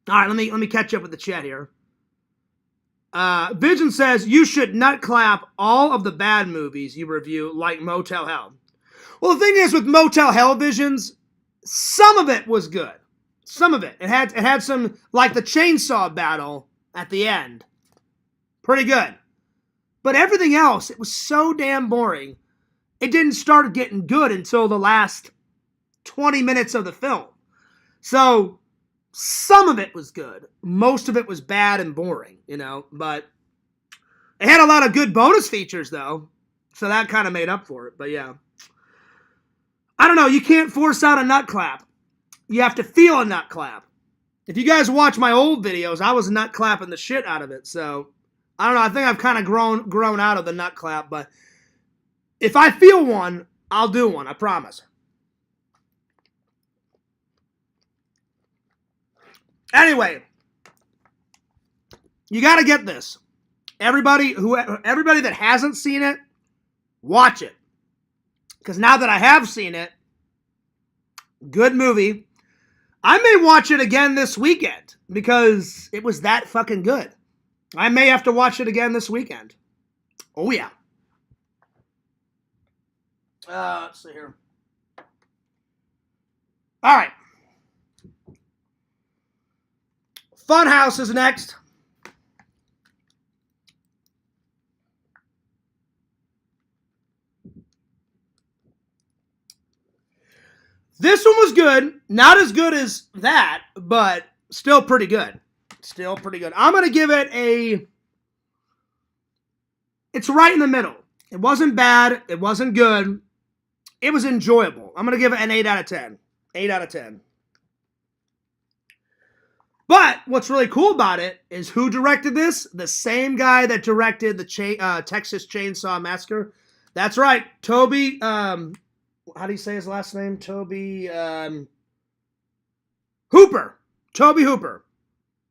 Speaker 1: All right, let me catch up with the chat here. Vision says you should nut clap all of the bad movies you review, like Motel Hell. Well, the thing is with Motel Hell, Visions, some of it was good. Some of it. It had some, like the chainsaw battle at the end. Pretty good. But everything else, it was so damn boring. It didn't start getting good until the last 20 minutes of the film. So some of it was good. Most of it was bad and boring, but it had a lot of good bonus features though. So that kind of made up for it. But yeah. I don't know. You can't force out a nut clap. You have to feel a nut clap. If you guys watch my old videos, I was nut clapping the shit out of it. So I don't know. I think I've kind of grown out of the nut clap, but if I feel one, I'll do one. I promise. Anyway, you got to get this. Everybody that hasn't seen it, watch it. Because now that I have seen it, good movie. I may watch it again this weekend because it was that fucking good. I may have to watch it again this weekend. Oh, yeah. Let's see here. All right. Funhouse is next. This one was good. Not as good as that, but still pretty good. Still pretty good. I'm going to give it it's right in the middle. It wasn't bad. It wasn't good. It was enjoyable. I'm going to give it an 8 out of 10. 8 out of 10. But what's really cool about it is who directed this? The same guy that directed the Texas Chainsaw Massacre. That's right. Toby, how do you say his last name? Toby Hooper. Toby Hooper.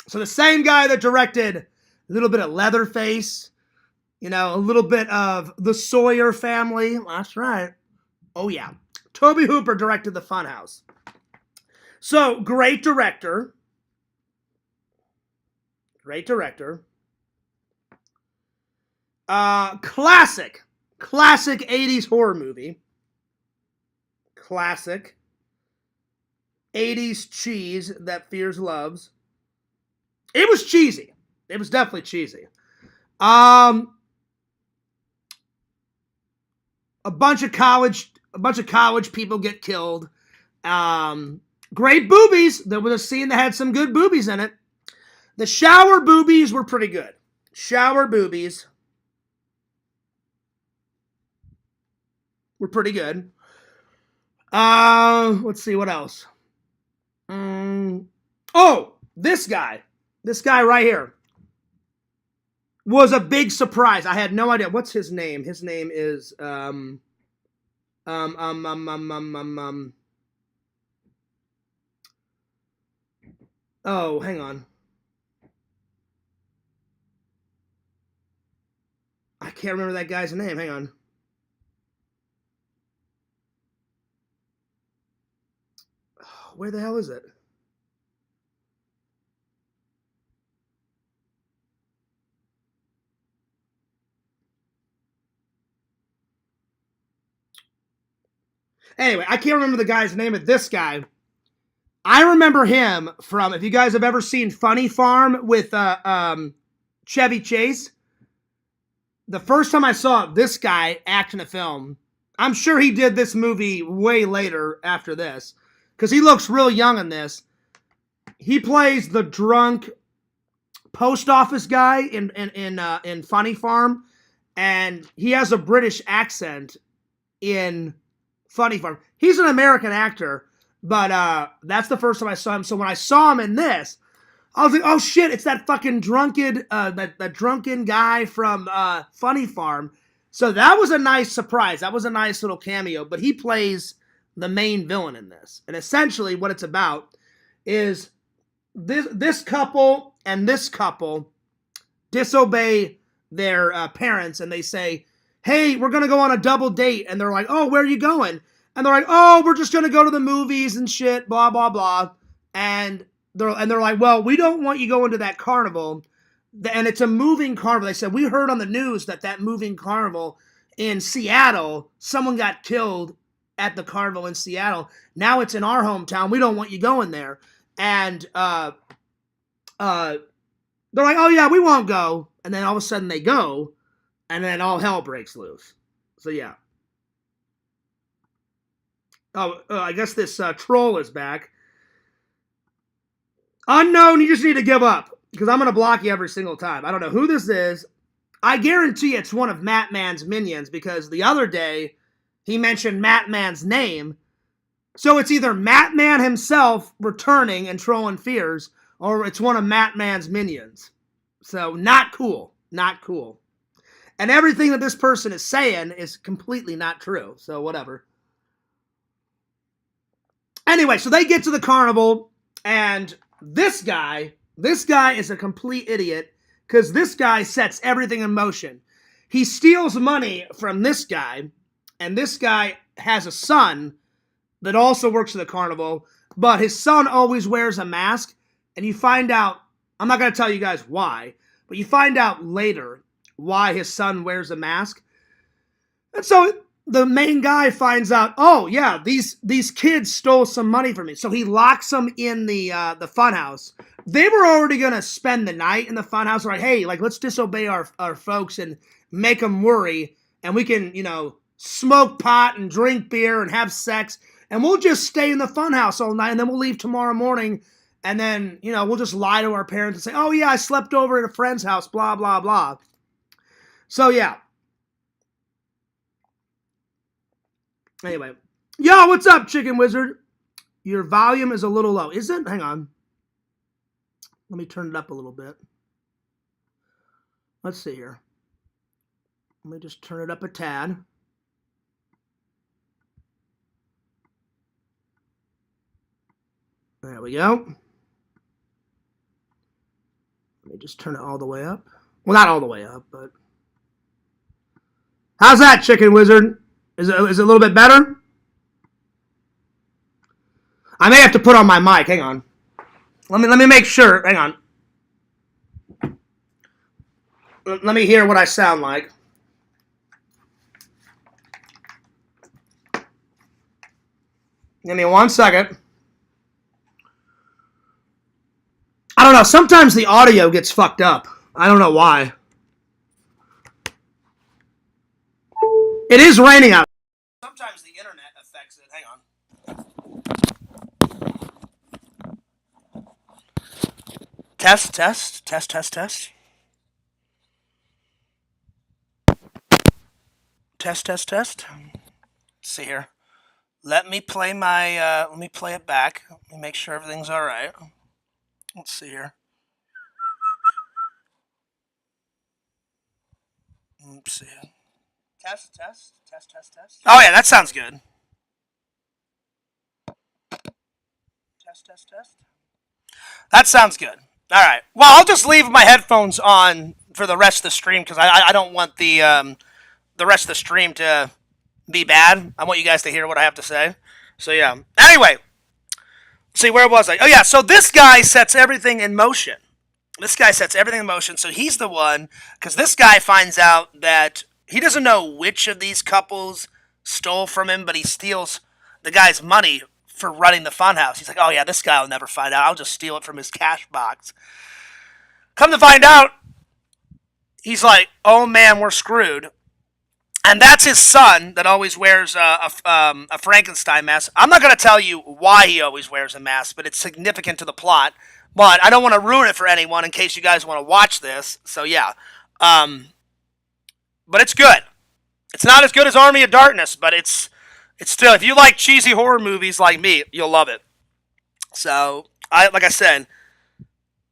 Speaker 1: So the same guy that directed a little bit of Leatherface, a little bit of the Sawyer Family. That's right. Oh, yeah. Toby Hooper directed The Funhouse. So, great director. Great director. Classic 80s horror movie. Classic 80s cheese that fears loves. It was cheesy. It was definitely cheesy. A bunch of college people get killed. Great boobies. There was a scene that had some good boobies in it. The shower boobies were pretty good. Shower boobies were pretty good. Let's see what else. Oh, this guy right here was a big surprise. I had no idea. What's his name? His name is oh, hang on. I can't remember that guy's name. Hang on. Where the hell is it? Anyway, I can't remember the guy's name, but this guy, I remember him from, if you guys have ever seen Funny Farm with Chevy Chase, the first time I saw this guy act in a film, I'm sure he did this movie way later after this, because he looks real young in this. He plays the drunk post office guy in Funny Farm, and he has a British accent in Funny Farm. He's an American actor, but that's the first time I saw him. So when I saw him in this, I was like, oh shit, it's that fucking drunken guy from Funny Farm. So that was a nice surprise. That was a nice little cameo, but he plays the main villain in this. And essentially what it's about is this couple and this couple disobey their parents, and they say, hey, we're going to go on a double date. And they're like, oh, where are you going? And they're like, oh, we're just going to go to the movies and shit, blah, blah, blah. And they're like, well, we don't want you going to that carnival. and it's a moving carnival. They said, we heard on the news that moving carnival in Seattle, someone got killed at the carnival in Seattle. Now it's in our hometown. We don't want you going there. And they're like, oh yeah, we won't go. And then all of a sudden they go, and then all hell breaks loose. So yeah. Oh, I guess this troll is back. Unknown, you just need to give up, because I'm going to block you every single time. I don't know who this is. I guarantee it's one of Matman's minions, because the other day he mentioned Matman's name. So it's either Matman himself returning and trolling fears, or it's one of Matman's minions. So not cool. Not cool. And everything that this person is saying is completely not true. So whatever. Anyway, so they get to the carnival, and this guy is a complete idiot, because this guy sets everything in motion. He steals money from this guy, and this guy has a son that also works at the carnival, but his son always wears a mask, and you find out, I'm not going to tell you guys why, but you find out later why his son wears a mask. And so the main guy finds out, oh yeah, these kids stole some money from me. So he locks them in the funhouse. They were already gonna spend the night in the funhouse. Like, hey, like let's disobey our folks and make them worry, and we can, smoke pot and drink beer and have sex, and we'll just stay in the funhouse all night, and then we'll leave tomorrow morning, and then we'll just lie to our parents and say, oh yeah, I slept over at a friend's house, blah blah blah. So yeah. Anyway, yo, what's up, Chicken Wizard? Your volume is a little low. Is it? Hang on. Let me turn it up a little bit. Let's see here. Let me just turn it up a tad. There we go. Let me just turn it all the way up. Well, not all the way up, but... How's that, Chicken Wizard? Is it a little bit better? I may have to put on my mic. Hang on. Let me make sure. Hang on. Let me hear what I sound like. Give me 1 second. I don't know. Sometimes the audio gets fucked up. I don't know why. It is raining out. Sometimes the internet affects it. Hang on. Test. Test. Let's see here. Let me play it back. Let me make sure everything's all right. Let's see here. Let's see. Test. Oh yeah, that sounds good. Test. That sounds good. All right. Well, I'll just leave my headphones on for the rest of the stream, because I don't want the rest of the stream to be bad. I want you guys to hear what I have to say. So yeah. Anyway, see, where was I? Oh yeah. So this guy sets everything in motion. So he's the one, because this guy finds out that he doesn't know which of these couples stole from him, but he steals the guy's money for running the funhouse. He's like, oh yeah, this guy will never find out. I'll just steal it from his cash box. Come to find out, he's like, oh man, we're screwed. And that's his son that always wears a Frankenstein mask. I'm not going to tell you why he always wears a mask, but it's significant to the plot. But I don't want to ruin it for anyone in case you guys want to watch this. So yeah. But it's good. It's not as good as Army of Darkness, but it's still, if you like cheesy horror movies like me, you'll love it. So, like I said,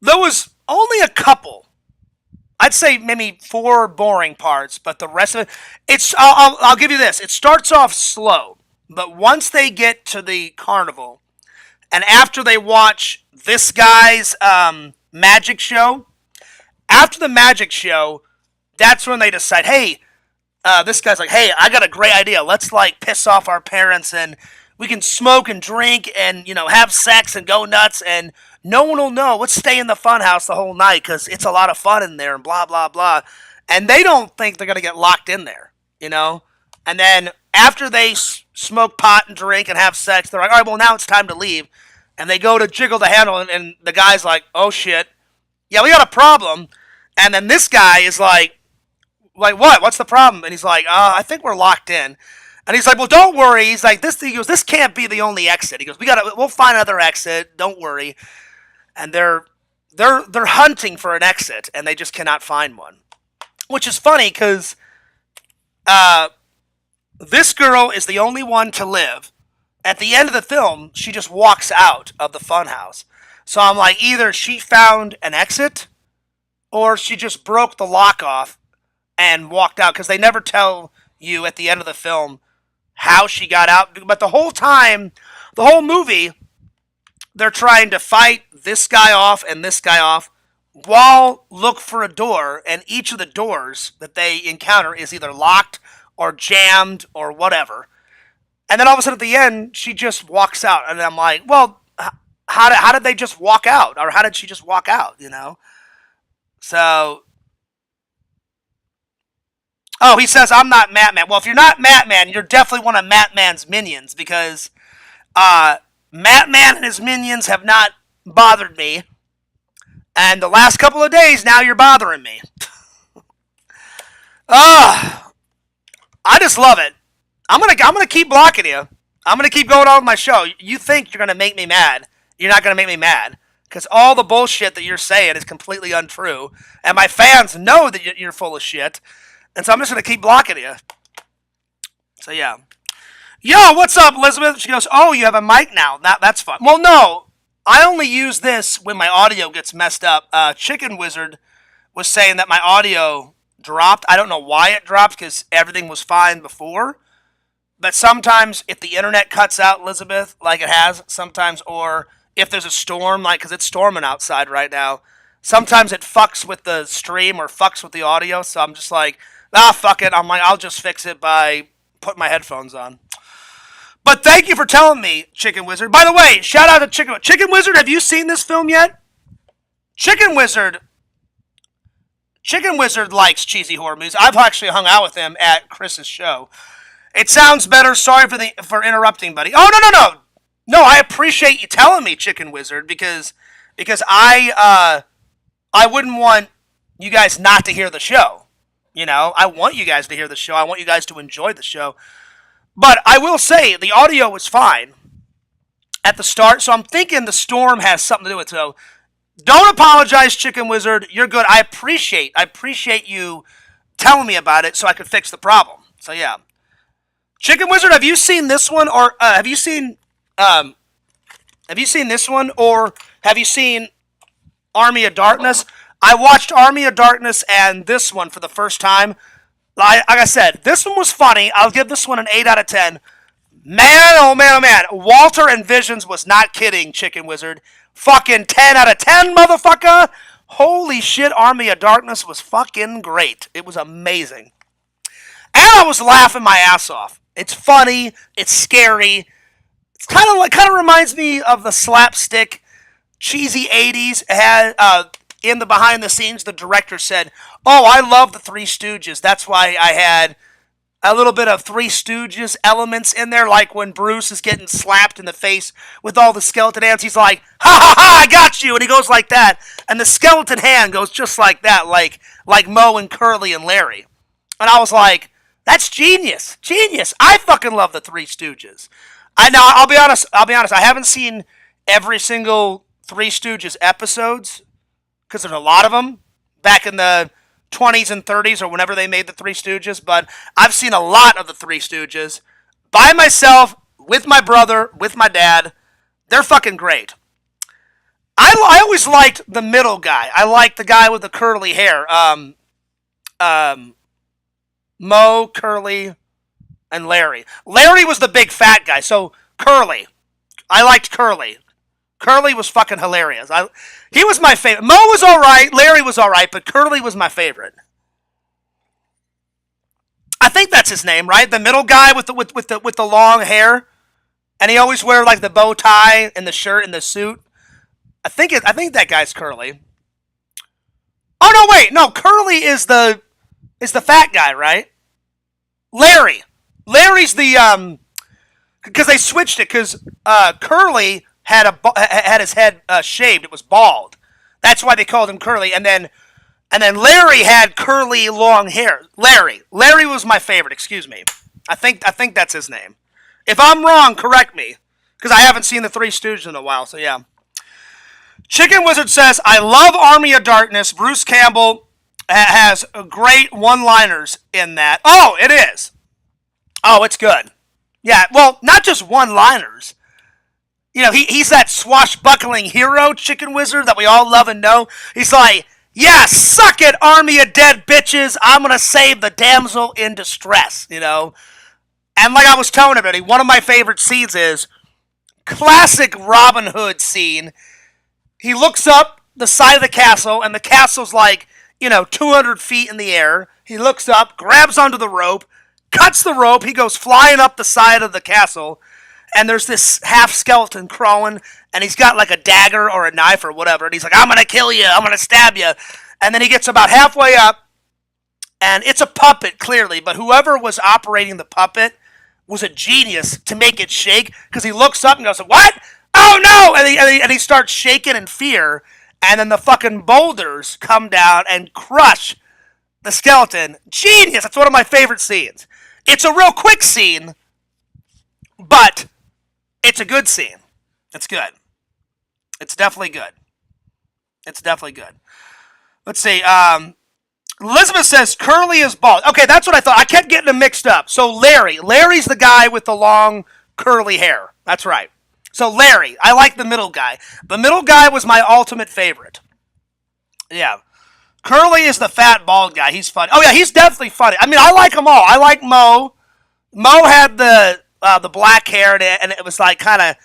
Speaker 1: there was only a couple. I'd say maybe 4 boring parts, but the rest of it, I'll give you this. It starts off slow, but once they get to the carnival, and after they watch this guy's magic show, after the magic show, that's when they decide, hey, this guy's like, hey, I got a great idea. Let's, piss off our parents, and we can smoke and drink and, have sex and go nuts, and no one will know. Let's stay in the funhouse the whole night because it's a lot of fun in there and blah, blah, blah. And they don't think they're going to get locked in there, And then after they smoke pot and drink and have sex, they're like, all right, well, now it's time to leave. And they go to jiggle the handle, and the guy's like, oh, shit. Yeah, we got a problem. And then this guy is like, what? What's the problem? And he's like, I think we're locked in. And he's like, well, don't worry. He's like, this can't be the only exit. He goes, we'll find another exit. Don't worry. And they're hunting for an exit, and they just cannot find one. Which is funny because this girl is the only one to live. At the end of the film, she just walks out of the funhouse. So I'm like, either she found an exit or she just broke the lock off and walked out, because they never tell you at the end of the film how she got out. But the whole time, the whole movie, they're trying to fight this guy off and this guy off while look for a door, and each of the doors that they encounter is either locked or jammed or whatever. And then all of a sudden at the end, she just walks out. And I'm like, well, how did they just walk out? Or how did she just walk out, So, oh, he says, I'm not Matman. Well, if you're not Matman, you're definitely one of Matman's minions, because Matman and his minions have not bothered me. And the last couple of days, now you're bothering me. I just love it. I'm gonna keep blocking you. I'm gonna keep going on with my show. You think you're gonna make me mad? You're not gonna make me mad, because all the bullshit that you're saying is completely untrue, and my fans know that you're full of shit. And so I'm just gonna keep blocking you. So yeah. Yo, what's up, Elizabeth? She goes, oh, you have a mic now. That's fun. Well, no, I only use this when my audio gets messed up. Chicken Wizard was saying that my audio dropped. I don't know why it dropped, because everything was fine before. But sometimes if the internet cuts out, Elizabeth, like it has sometimes, or if there's a storm, like, because it's storming outside right now, sometimes it fucks with the stream or fucks with the audio. So I'm just like, fuck it. I'm like, I'll just fix it by putting my headphones on. But thank you for telling me, Chicken Wizard. By the way, shout out to Chicken Wizard. Have you seen this film yet? Chicken Wizard likes cheesy horror movies. I've actually hung out with him at Chris's show. It sounds better. Sorry for interrupting, buddy. Oh, no. I appreciate you telling me, Chicken Wizard, because I wouldn't want you guys not to hear the show. I want you guys to hear the show. I want you guys to enjoy the show. But I will say the audio was fine at the start, so I'm thinking the storm has something to do with it. So don't apologize, Chicken Wizard. You're good. I appreciate you telling me about it so I could fix the problem. So yeah. Chicken Wizard, have you seen this one, or have you seen this one, or have you seen Army of Darkness? I watched Army of Darkness and this one for the first time. Like I said, this one was funny. I'll give this one an 8 out of 10. Man, oh man, oh man. Walter and Visions was not kidding, Chicken Wizard. Fucking 10 out of 10, motherfucker. Holy shit, Army of Darkness was fucking great. It was amazing. And I was laughing my ass off. It's funny. It's scary. It's kind of reminds me of the slapstick, cheesy 80s. In the behind the scenes, the director said, oh, I love the Three Stooges. That's why I had a little bit of Three Stooges elements in there, like when Bruce is getting slapped in the face with all the skeleton hands. He's like, ha ha ha, I got you. And he goes like that. And the skeleton hand goes just like that, like Moe and Curly and Larry. And I was like, that's genius. Genius. I fucking love the Three Stooges. I'll be honest. I haven't seen every single Three Stooges episodes, because there's a lot of them back in the 20s and 30s or whenever they made the Three Stooges. But I've seen a lot of the Three Stooges by myself, with my brother, with my dad. They're fucking great. I always liked the middle guy. I liked the guy with the curly hair. Moe, Curly, and Larry. Larry was the big fat guy, so Curly. I liked Curly. Curly was fucking hilarious. He was my favorite. Moe was alright, Larry was alright, but Curly was my favorite. I think that's his name, right? The middle guy with the long hair. And he always wear like the bow tie and the shirt and the suit. I think that guy's Curly. Oh no, wait, no, Curly is the fat guy, right? Larry's the because they switched it because Curly had his head shaved. It was bald. That's why they called him Curly. And then Larry had curly long hair. Larry was my favorite. Excuse me. I think that's his name. If I'm wrong, correct me, because I haven't seen the Three Stooges in a while. So yeah. Chicken Wizard says, I love Army of Darkness. Bruce Campbell has great one-liners in that. Oh, it is. Oh, it's good. Yeah, well, not just one-liners. You know, he's that swashbuckling hero, Chicken Wizard, that we all love and know. He's like, yeah, suck it, army of dead bitches. I'm going to save the damsel in distress, you know. And like I was telling everybody, one of my favorite scenes is classic Robin Hood scene. He looks up the side of the castle, and the castle's like, 200 feet in the air. He looks up, grabs onto the rope, cuts the rope. He goes flying up the side of the castle, and there's this half skeleton crawling, and he's got like a dagger or a knife or whatever, and he's like, I'm going to kill you, I'm going to stab you. And then he gets about halfway up, and it's a puppet, clearly, but whoever was operating the puppet was a genius to make it shake, because he looks up and goes, what? Oh no! And he starts shaking in fear, and then the fucking boulders come down and crush the skeleton. Genius! That's one of my favorite scenes. It's a real quick scene, but it's a good scene. It's good. It's definitely good. It's definitely good. Let's see. Elizabeth says Curly is bald. Okay, that's what I thought. I kept getting them mixed up. So Larry's the guy with the long curly hair. That's right. So Larry, I like the middle guy. The middle guy was my ultimate favorite. Yeah. Curly is the fat bald guy. He's funny. Oh yeah, he's definitely funny. I mean, I like them all. I like Mo. Mo had the black hair, and it was like kind of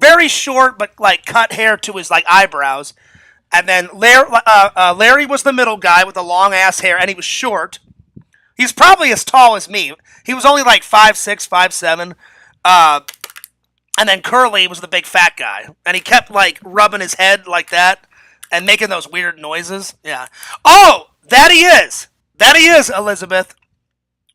Speaker 1: very short, but like cut hair to his like eyebrows. And then Larry was the middle guy with the long ass hair, and he was short. He's probably as tall as me. He was only like 5'6", 5'7". And then Curly was the big fat guy, and he kept like rubbing his head like that and making those weird noises. Yeah. Oh, that he is. That he is, Elizabeth.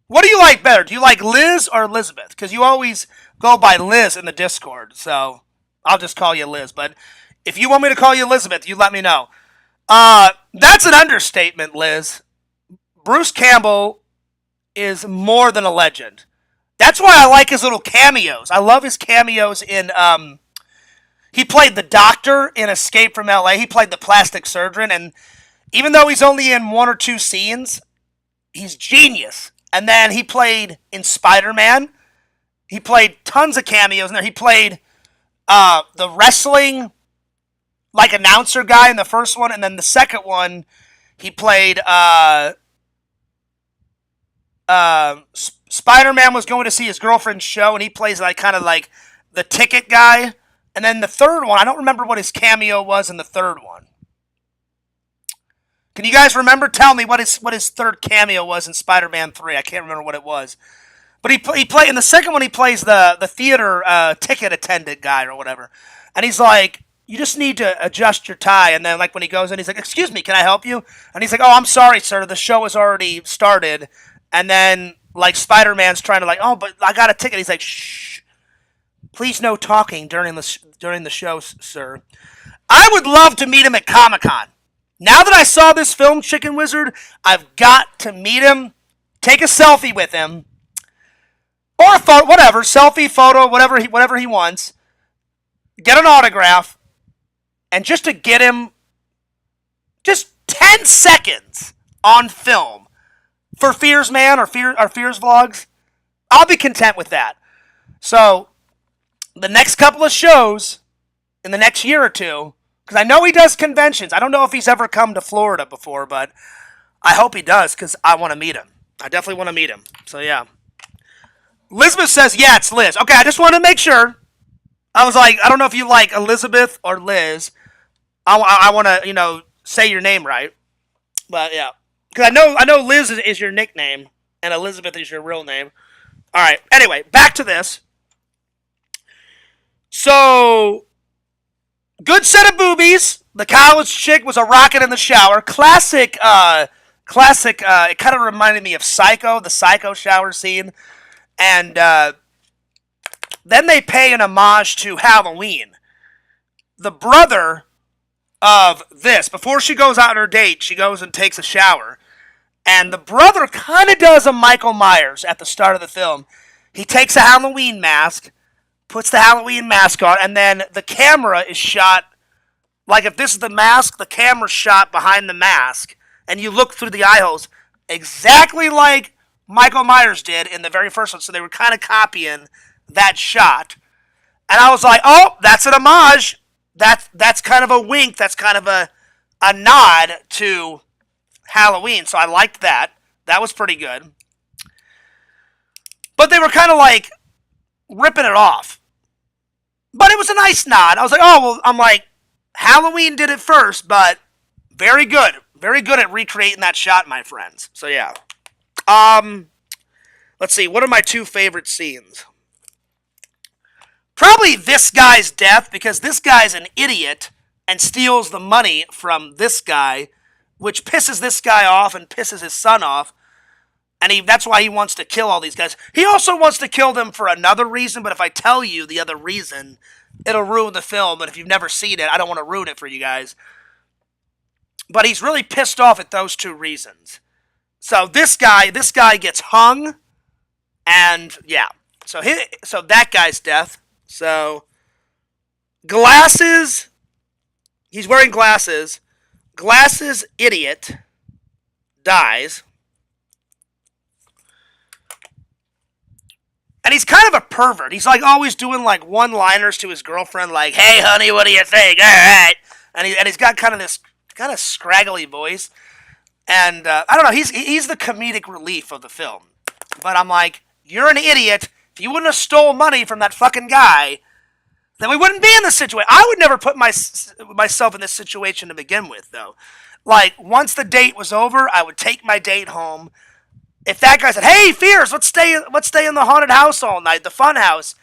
Speaker 1: What do you like better? Do you like Liz or Elizabeth? Because you always go by Liz in the Discord, so I'll just call you Liz. But if you want me to call you Elizabeth, you let me know. That's an understatement, Liz. Bruce Campbell is more than a legend. That's why I like his little cameos. I love his cameos in, he played the doctor in Escape from L.A. He played the plastic surgeon, and even though he's only in one or two scenes, he's genius. And then he played in Spider-Man. He played tons of cameos in there. He played the wrestling, like, announcer guy in the first one, and then the second one, he played, Spider-Man was going to see his girlfriend's show, and he plays like kind of like the ticket guy. And then the third one, I don't remember what his cameo was in the third one. Can you guys remember? Tell me what his third cameo was in Spider-Man 3. I can't remember what it was. But he played in the second one. He plays the theater ticket attendant guy or whatever. And he's like, you just need to adjust your tie. And then like when he goes in, he's like, excuse me, can I help you? And he's like, oh, I'm sorry, sir. The show has already started. And then like Spider-Man's trying to like, oh, but I got a ticket. He's like, shh, please no talking during the show, sir. I would love to meet him at Comic-Con. Now that I saw this film, Chicken Wizard, I've got to meet him, take a selfie with him, or a photo, whatever, selfie, photo, whatever he wants, get an autograph, and just to get him just 10 seconds on film for Fears Man or Fears Vlogs, I'll be content with that. So, the next couple of shows in the next year or two, because I know he does conventions. I don't know if he's ever come to Florida before, but I hope he does, because I want to meet him. I definitely want to meet him. So, yeah. Elizabeth says, yeah, it's Liz. Okay, I just wanted to make sure. I was like, I don't know if you like Elizabeth or Liz. I want to, say your name right. But, yeah. Because I know Liz is your nickname, and Elizabeth is your real name. All right. Anyway, back to this. So, good set of boobies. The college chick was a rocket in the shower. Classic, it kind of reminded me of Psycho, the Psycho shower scene. And then they pay an homage to Halloween. The brother of this, before she goes out on her date, she goes and takes a shower. And the brother kind of does a Michael Myers at the start of the film. He takes a Halloween mask, puts the Halloween mask on, and then the camera is shot, like if this is the mask, the camera's shot behind the mask, and you look through the eye holes, exactly like Michael Myers did in the very first one. So they were kind of copying that shot. And I was like, oh, that's an homage. That's kind of a wink. That's kind of a nod to Halloween. So I liked that. That was pretty good. But they were kind of like ripping it off. But it was a nice nod. I was like, oh, well, I'm like, Halloween did it first, but very good. Very good at recreating that shot, my friends. So yeah. Let's see. What are my two favorite scenes? Probably this guy's death, because this guy's an idiot and steals the money from this guy, which pisses this guy off and pisses his son off. And that's why he wants to kill all these guys. He also wants to kill them for another reason, but if I tell you the other reason, it'll ruin the film. And if you've never seen it, I don't want to ruin it for you guys. But he's really pissed off at those two reasons. So this guy gets hung, and yeah. So that guy's death. So glasses. He's wearing glasses. Glasses idiot dies. And he's kind of a pervert. He's like always doing like one-liners to his girlfriend, like, "Hey, honey, what do you think? All right." And he's got kind of this kind of scraggly voice. And I don't know. He's the comedic relief of the film. But I'm like, you're an idiot. If you wouldn't have stole money from that fucking guy, then we wouldn't be in this situation. I would never put myself in this situation to begin with, though. Like, once the date was over, I would take my date home. If that guy said, "Hey, Fierce, let's stay in the haunted house all night, the fun house,"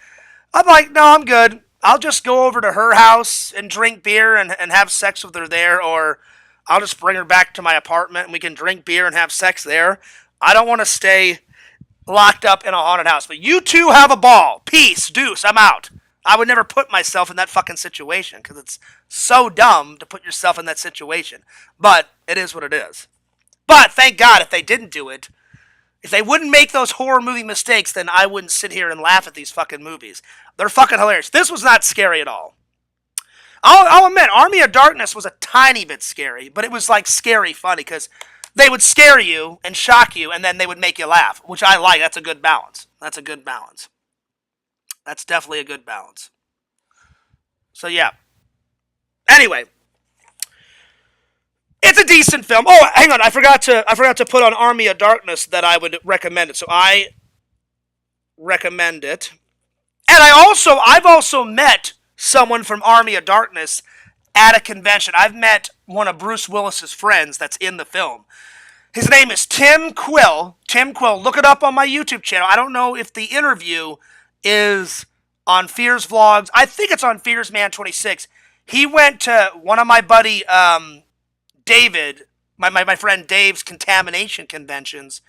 Speaker 1: I'm like, "No, I'm good. I'll just go over to her house and drink beer and have sex with her there, or I'll just bring her back to my apartment and we can drink beer and have sex there. I don't want to stay locked up in a haunted house. But you two have a ball. Peace, deuce, I'm out." I would never put myself in that fucking situation because it's so dumb to put yourself in that situation. But it is what it is. But thank God if they didn't do it, if they wouldn't make those horror movie mistakes, then I wouldn't sit here and laugh at these fucking movies. They're fucking hilarious. This was not scary at all. I'll admit, Army of Darkness was a tiny bit scary, but it was like scary funny because they would scare you and shock you, and then they would make you laugh, which I like. That's a good balance. That's a good balance. That's definitely a good balance. So yeah. Anyway, it's a decent film. Oh, hang on, I forgot to put on Army of Darkness that I would recommend it. So I recommend it. And I've also met someone from Army of Darkness at a convention. I've met one of Bruce Willis's friends that's in the film. His name is Tim Quill. Tim Quill. Look it up on my YouTube channel. I don't know if the interview is on Fears Vlogs. I think it's on Fears Man 26. He went to one of my buddy David, my friend Dave's contamination conventions,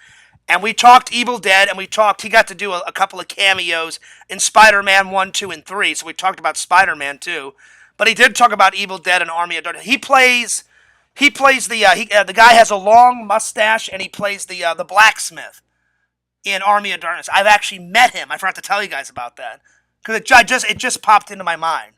Speaker 1: and we talked Evil Dead, and he got to do a couple of cameos in Spider-Man 1, 2, and 3, so we talked about Spider-Man 2, but he did talk about Evil Dead and Army of Darkness. He plays the guy has a long mustache, and he plays the blacksmith in Army of Darkness. I've actually met him. I forgot to tell you guys about that, because it just popped into my mind.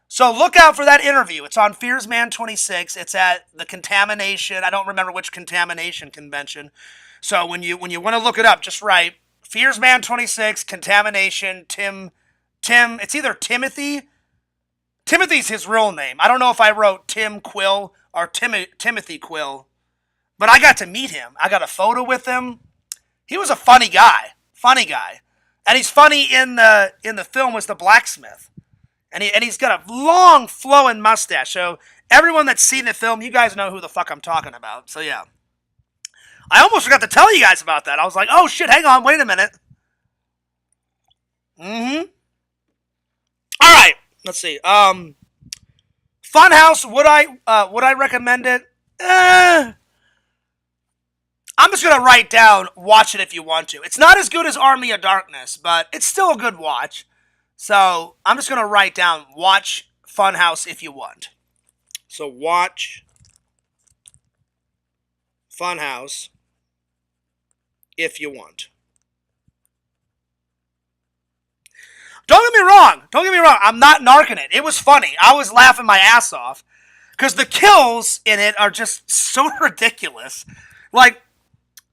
Speaker 1: So look out for that interview. It's on Fears Man 26. It's at the Contamination. I don't remember which Contamination convention. So when you want to look it up, just write Fears Man 26 Contamination Tim. It's either Timothy. Timothy's his real name. I don't know if I wrote Tim Quill or Timothy Quill, but I got to meet him. I got a photo with him. He was a funny guy, and he's funny in the film as the blacksmith. And he's got a long, flowing mustache. So everyone that's seen the film, you guys know who the fuck I'm talking about. So yeah. I almost forgot to tell you guys about that. I was like, oh shit, hang on, wait a minute. Alright. Let's see. Funhouse, would I recommend it? I'm just gonna write down, watch it if you want to. It's not as good as Army of Darkness, but it's still a good watch. So I'm just gonna write down, watch Funhouse if you want. So watch Funhouse if you want. Don't get me wrong. Don't get me wrong. I'm not narking it. It was funny. I was laughing my ass off because the kills in it are just so ridiculous. Like,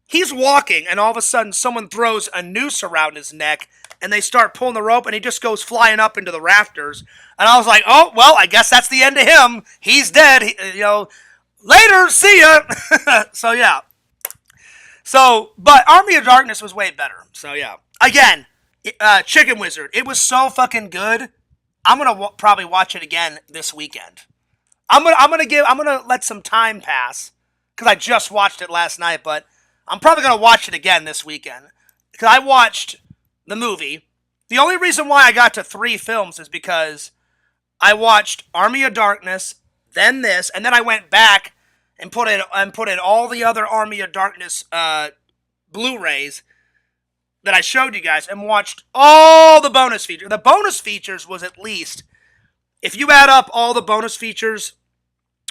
Speaker 1: he's walking and all of a sudden someone throws a noose around his neck and they start pulling the rope and he just goes flying up into the rafters. And I was like, oh, well, I guess that's the end of him. He's dead. Later, see ya. So, yeah. So, but Army of Darkness was way better. So, yeah. Again, Chicken Wizard. It was so fucking good. I'm gonna probably watch it again this weekend. I'm gonna let some time pass because I just watched it last night, but I'm probably gonna watch it again this weekend because I watched the movie. The only reason why I got to 3 films is because I watched Army of Darkness, then this, and then I went back and put in all the other Army of Darkness Blu-rays that I showed you guys and watched all the bonus features. The bonus features was at least, if you add up all the bonus features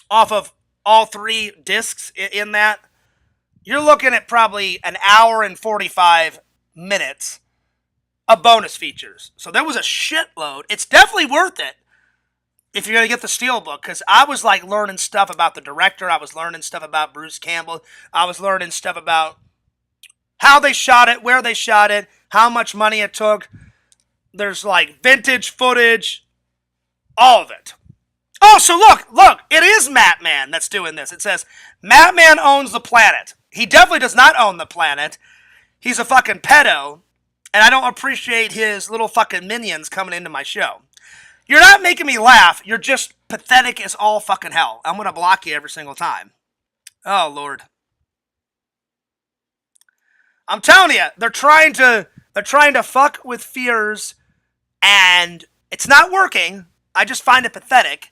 Speaker 1: off of all 3 discs in that, you're looking at probably an hour and 45 minutes of bonus features. So there was a shitload. It's definitely worth it if you're going to get the Steelbook, because I was like learning stuff about the director. I was learning stuff about Bruce Campbell. I was learning stuff about how they shot it, where they shot it, how much money it took. There's like vintage footage, all of it. Oh, so look, it is Matman that's doing this. It says, Matman owns the planet. He definitely does not own the planet. He's a fucking pedo, and I don't appreciate his little fucking minions coming into my show. You're not making me laugh. You're just pathetic as all fucking hell. I'm going to block you every single time. Oh, Lord. I'm telling you, they're trying to fuck with fears, and it's not working. I just find it pathetic.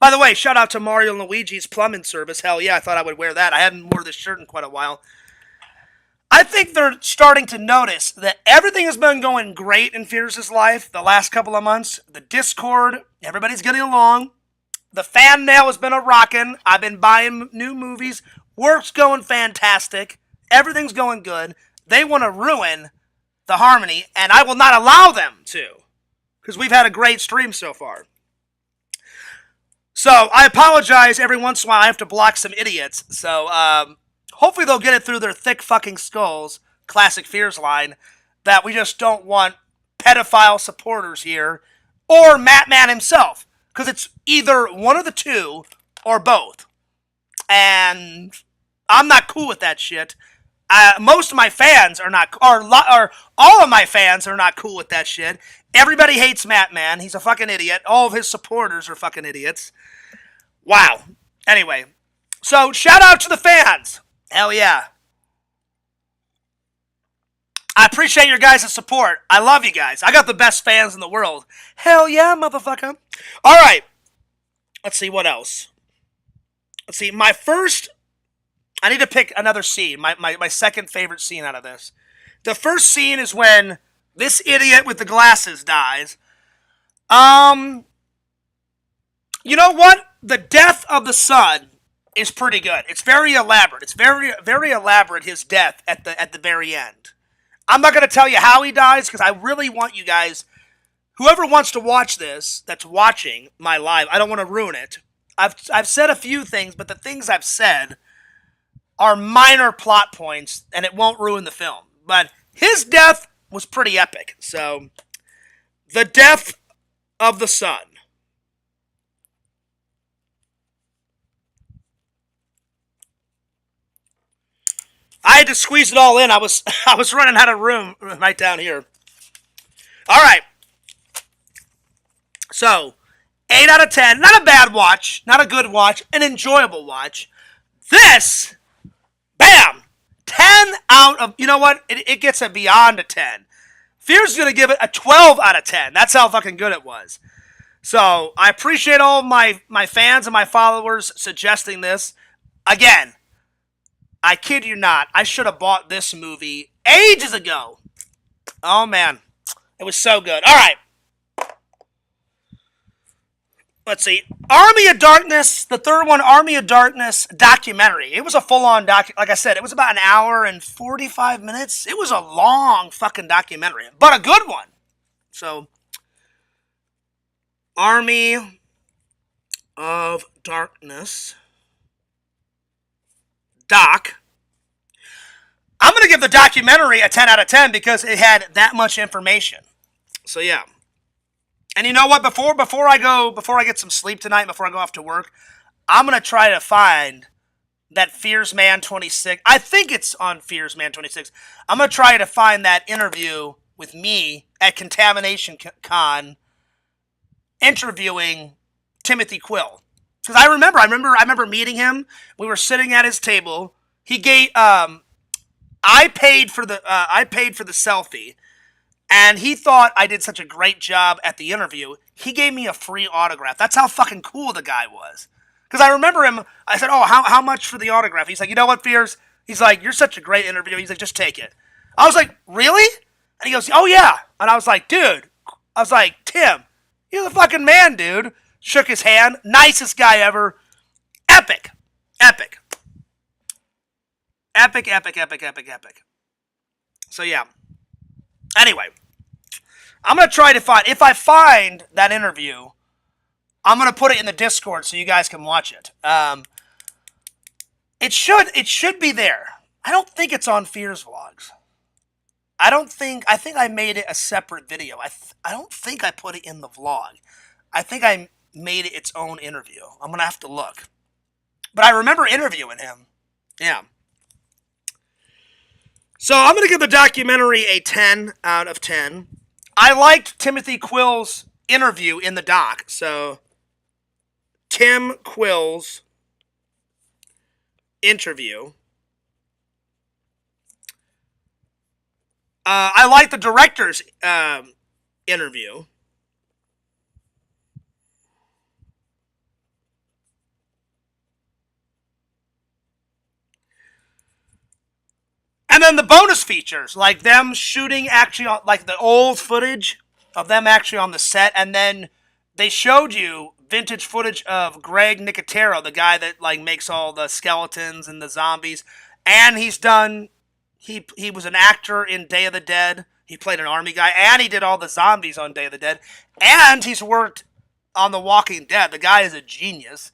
Speaker 1: By the way, shout out to Mario and Luigi's plumbing service. Hell yeah, I thought I would wear that. I hadn't worn this shirt in quite a while. I think they're starting to notice that everything has been going great in Fears' life the last couple of months. The Discord, everybody's getting along. The fan mail has been a rockin'. I've been buying new movies. Work's going fantastic. Everything's going good. They want to ruin the harmony, and I will not allow them to, because we've had a great stream so far. So I apologize every once in a while. I have to block some idiots. So hopefully they'll get it through their thick fucking skulls, classic Fears line, that we just don't want pedophile supporters here, or Matman himself, because it's either one of the two or both. And I'm not cool with that shit. Most of my fans are not, or all of my fans are not cool with that shit. Everybody hates Matman. He's a fucking idiot. All of his supporters are fucking idiots. Wow. Anyway, so shout out to the fans. Hell yeah. I appreciate your guys' support. I love you guys. I got the best fans in the world. Hell yeah, motherfucker. All right. Let's see what else. Let's see. I need to pick another scene. My second favorite scene out of this. The first scene is when this idiot with the glasses dies. You know what? The death of the son is pretty good. It's very elaborate. It's very, very elaborate, his death at the very end. I'm not going to tell you how he dies, because I really want you guys, whoever wants to watch this, that's watching my live, I don't want to ruin it. I've said a few things, but the things I've said are minor plot points, and it won't ruin the film. But his death was pretty epic. So, the death of the son. I had to squeeze it all in. I was running out of room right down here. All right. So, 8 out of 10. Not a bad watch. Not a good watch. An enjoyable watch. This, bam! 10 out of, you know what? It gets a beyond a 10. Fear's going to give it a 12 out of 10. That's how fucking good it was. So I appreciate all my fans and my followers suggesting this. Again, I kid you not, I should have bought this movie ages ago. Oh man, it was so good. All right. Let's see. Army of Darkness, the third one, Army of Darkness documentary. It was a full-on like I said, it was about an hour and 45 minutes. It was a long fucking documentary, but a good one. So, Army of Darkness doc. I'm going to give the documentary a 10 out of 10 because it had that much information. So, yeah. And you know what? Before I get some sleep tonight, before I go off to work, I'm going to try to find that Fears Man 26. I think it's on Fears Man 26. I'm going to try to find that interview with me at Contamination Con interviewing Timothy Quill. Because I remember meeting him. We were sitting at his table. He gave I paid for the selfie. And he thought I did such a great job at the interview, he gave me a free autograph. That's how fucking cool the guy was. Because I remember him, I said, oh, how much for the autograph? He's like, you know what, Fears? He's like, you're such a great interviewer. He's like, just take it. I was like, really? And he goes, oh, yeah. And I was like, dude. I was like, Tim, you're the fucking man, dude. Shook his hand. Nicest guy ever. Epic. Epic. Epic, epic, epic, epic, epic. So, yeah. Anyway, I'm going to try to find, if I find that interview, I'm going to put it in the Discord so you guys can watch it. It should be there. I don't think it's on Fears Vlogs. I think I made it a separate video. I don't think I put it in the vlog. I think I made it its own interview. I'm going to have to look. But I remember interviewing him. Yeah. So I'm going to give the documentary a 10 out of 10. I liked Timothy Quill's interview in the doc. So Tim Quill's interview. I like the director's interview. And then the bonus features, like them shooting actually on, like the old footage of them actually on the set, and then they showed you vintage footage of Greg Nicotero, the guy that like makes all the skeletons and the zombies, and he was an actor in Day of the Dead. He played an army guy, and he did all the zombies on Day of the Dead, and he's worked on The Walking Dead. The guy is a genius,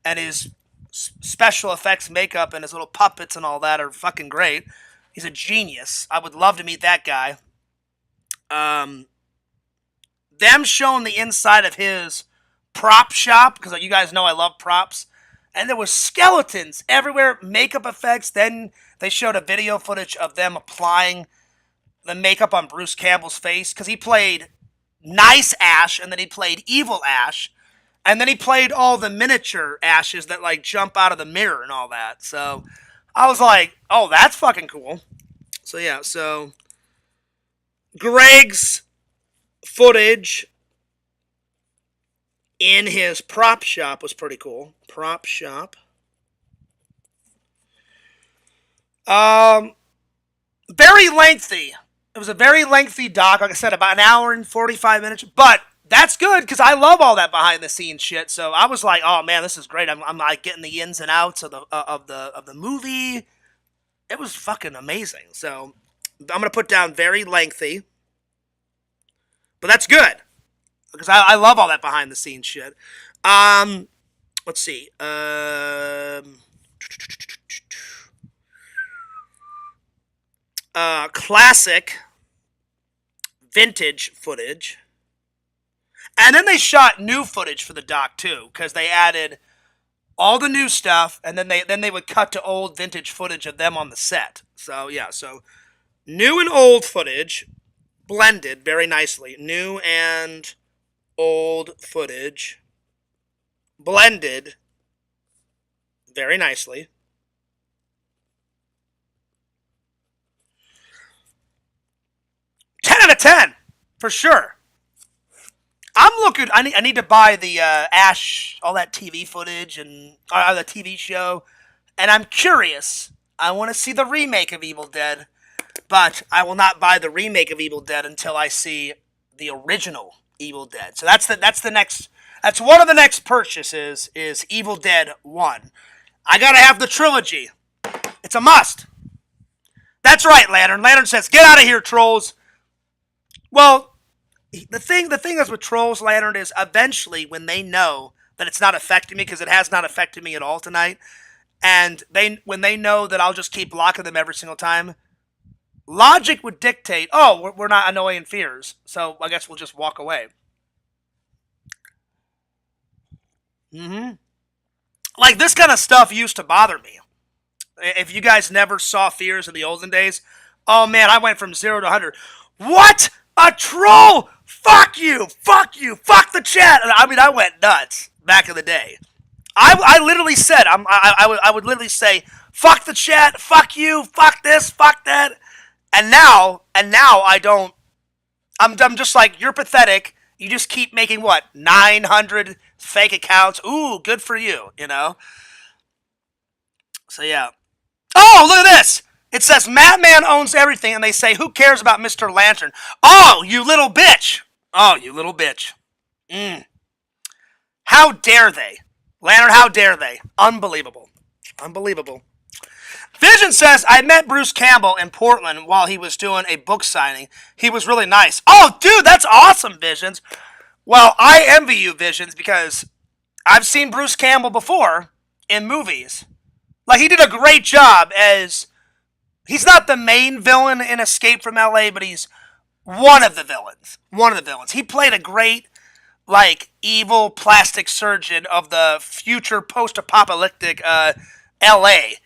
Speaker 1: and his special effects makeup and his little puppets and all that are fucking great. He's a genius. I would love to meet that guy. Them showing the inside of his prop shop, because you guys know I love props, and there was skeletons everywhere, makeup effects. Then they showed a video footage of them applying the makeup on Bruce Campbell's face, because he played nice Ash, and then he played evil Ash, and then he played all the miniature Ashes that like jump out of the mirror and all that. So I was like, oh, that's fucking cool. So yeah, so Greg's footage in his prop shop was pretty cool. Prop shop. Very lengthy. It was a very lengthy doc. Like I said, about an hour and 45 minutes. But that's good because I love all that behind the scenes shit. So I was like, oh man, this is great. I'm like getting the ins and outs of the movie. It was fucking amazing. So I'm gonna put down very lengthy. But that's good. Because I love all that behind the scenes shit. Let's see. Classic vintage footage. And then they shot new footage for the doc too, because they added all the new stuff, and then they would cut to old vintage footage of them on the set. So yeah, so new and old footage blended very nicely. New and old footage blended very nicely. Ten out of 10 for sure. I'm looking. I need to buy the Ash, all that TV footage and the TV show, and I'm curious. I want to see the remake of Evil Dead, but I will not buy the remake of Evil Dead until I see the original Evil Dead. So that's the next. That's one of the next purchases is Evil Dead 1. I gotta have the trilogy. It's a must. That's right, Lantern. Lantern says, "Get out of here, trolls." Well. The thing is with trolls, Lantern, is eventually when they know that it's not affecting me, because it has not affected me at all tonight, and when they know that I'll just keep blocking them every single time, logic would dictate, oh, we're not annoying fears, so I guess we'll just walk away. Like, this kind of stuff used to bother me. If you guys never saw fears in the olden days, oh man, I went from 0 to 100. What? A troll! Fuck you! Fuck you! Fuck the chat! I mean, I went nuts back in the day. I literally said, I would literally say, fuck the chat, fuck you, fuck this, fuck that. And now I don't, I'm just like, you're pathetic. You just keep making what? 900 fake accounts. Ooh, good for you, you know? So yeah. Oh, look at this! It says, Madman owns everything, and they say, who cares about Mr. Lantern? Oh, you little bitch! Oh, you little bitch. How dare they? Lantern, how dare they? Unbelievable. Unbelievable. Vision says, I met Bruce Campbell in Portland while he was doing a book signing. He was really nice. Oh, dude, that's awesome, Visions. Well, I envy you, Visions, because I've seen Bruce Campbell before in movies. Like, he did a great job as... He's not the main villain in Escape from L.A., but he's one of the villains. One of the villains. He played a great, like, evil plastic surgeon of the future post-apocalyptic L.A.,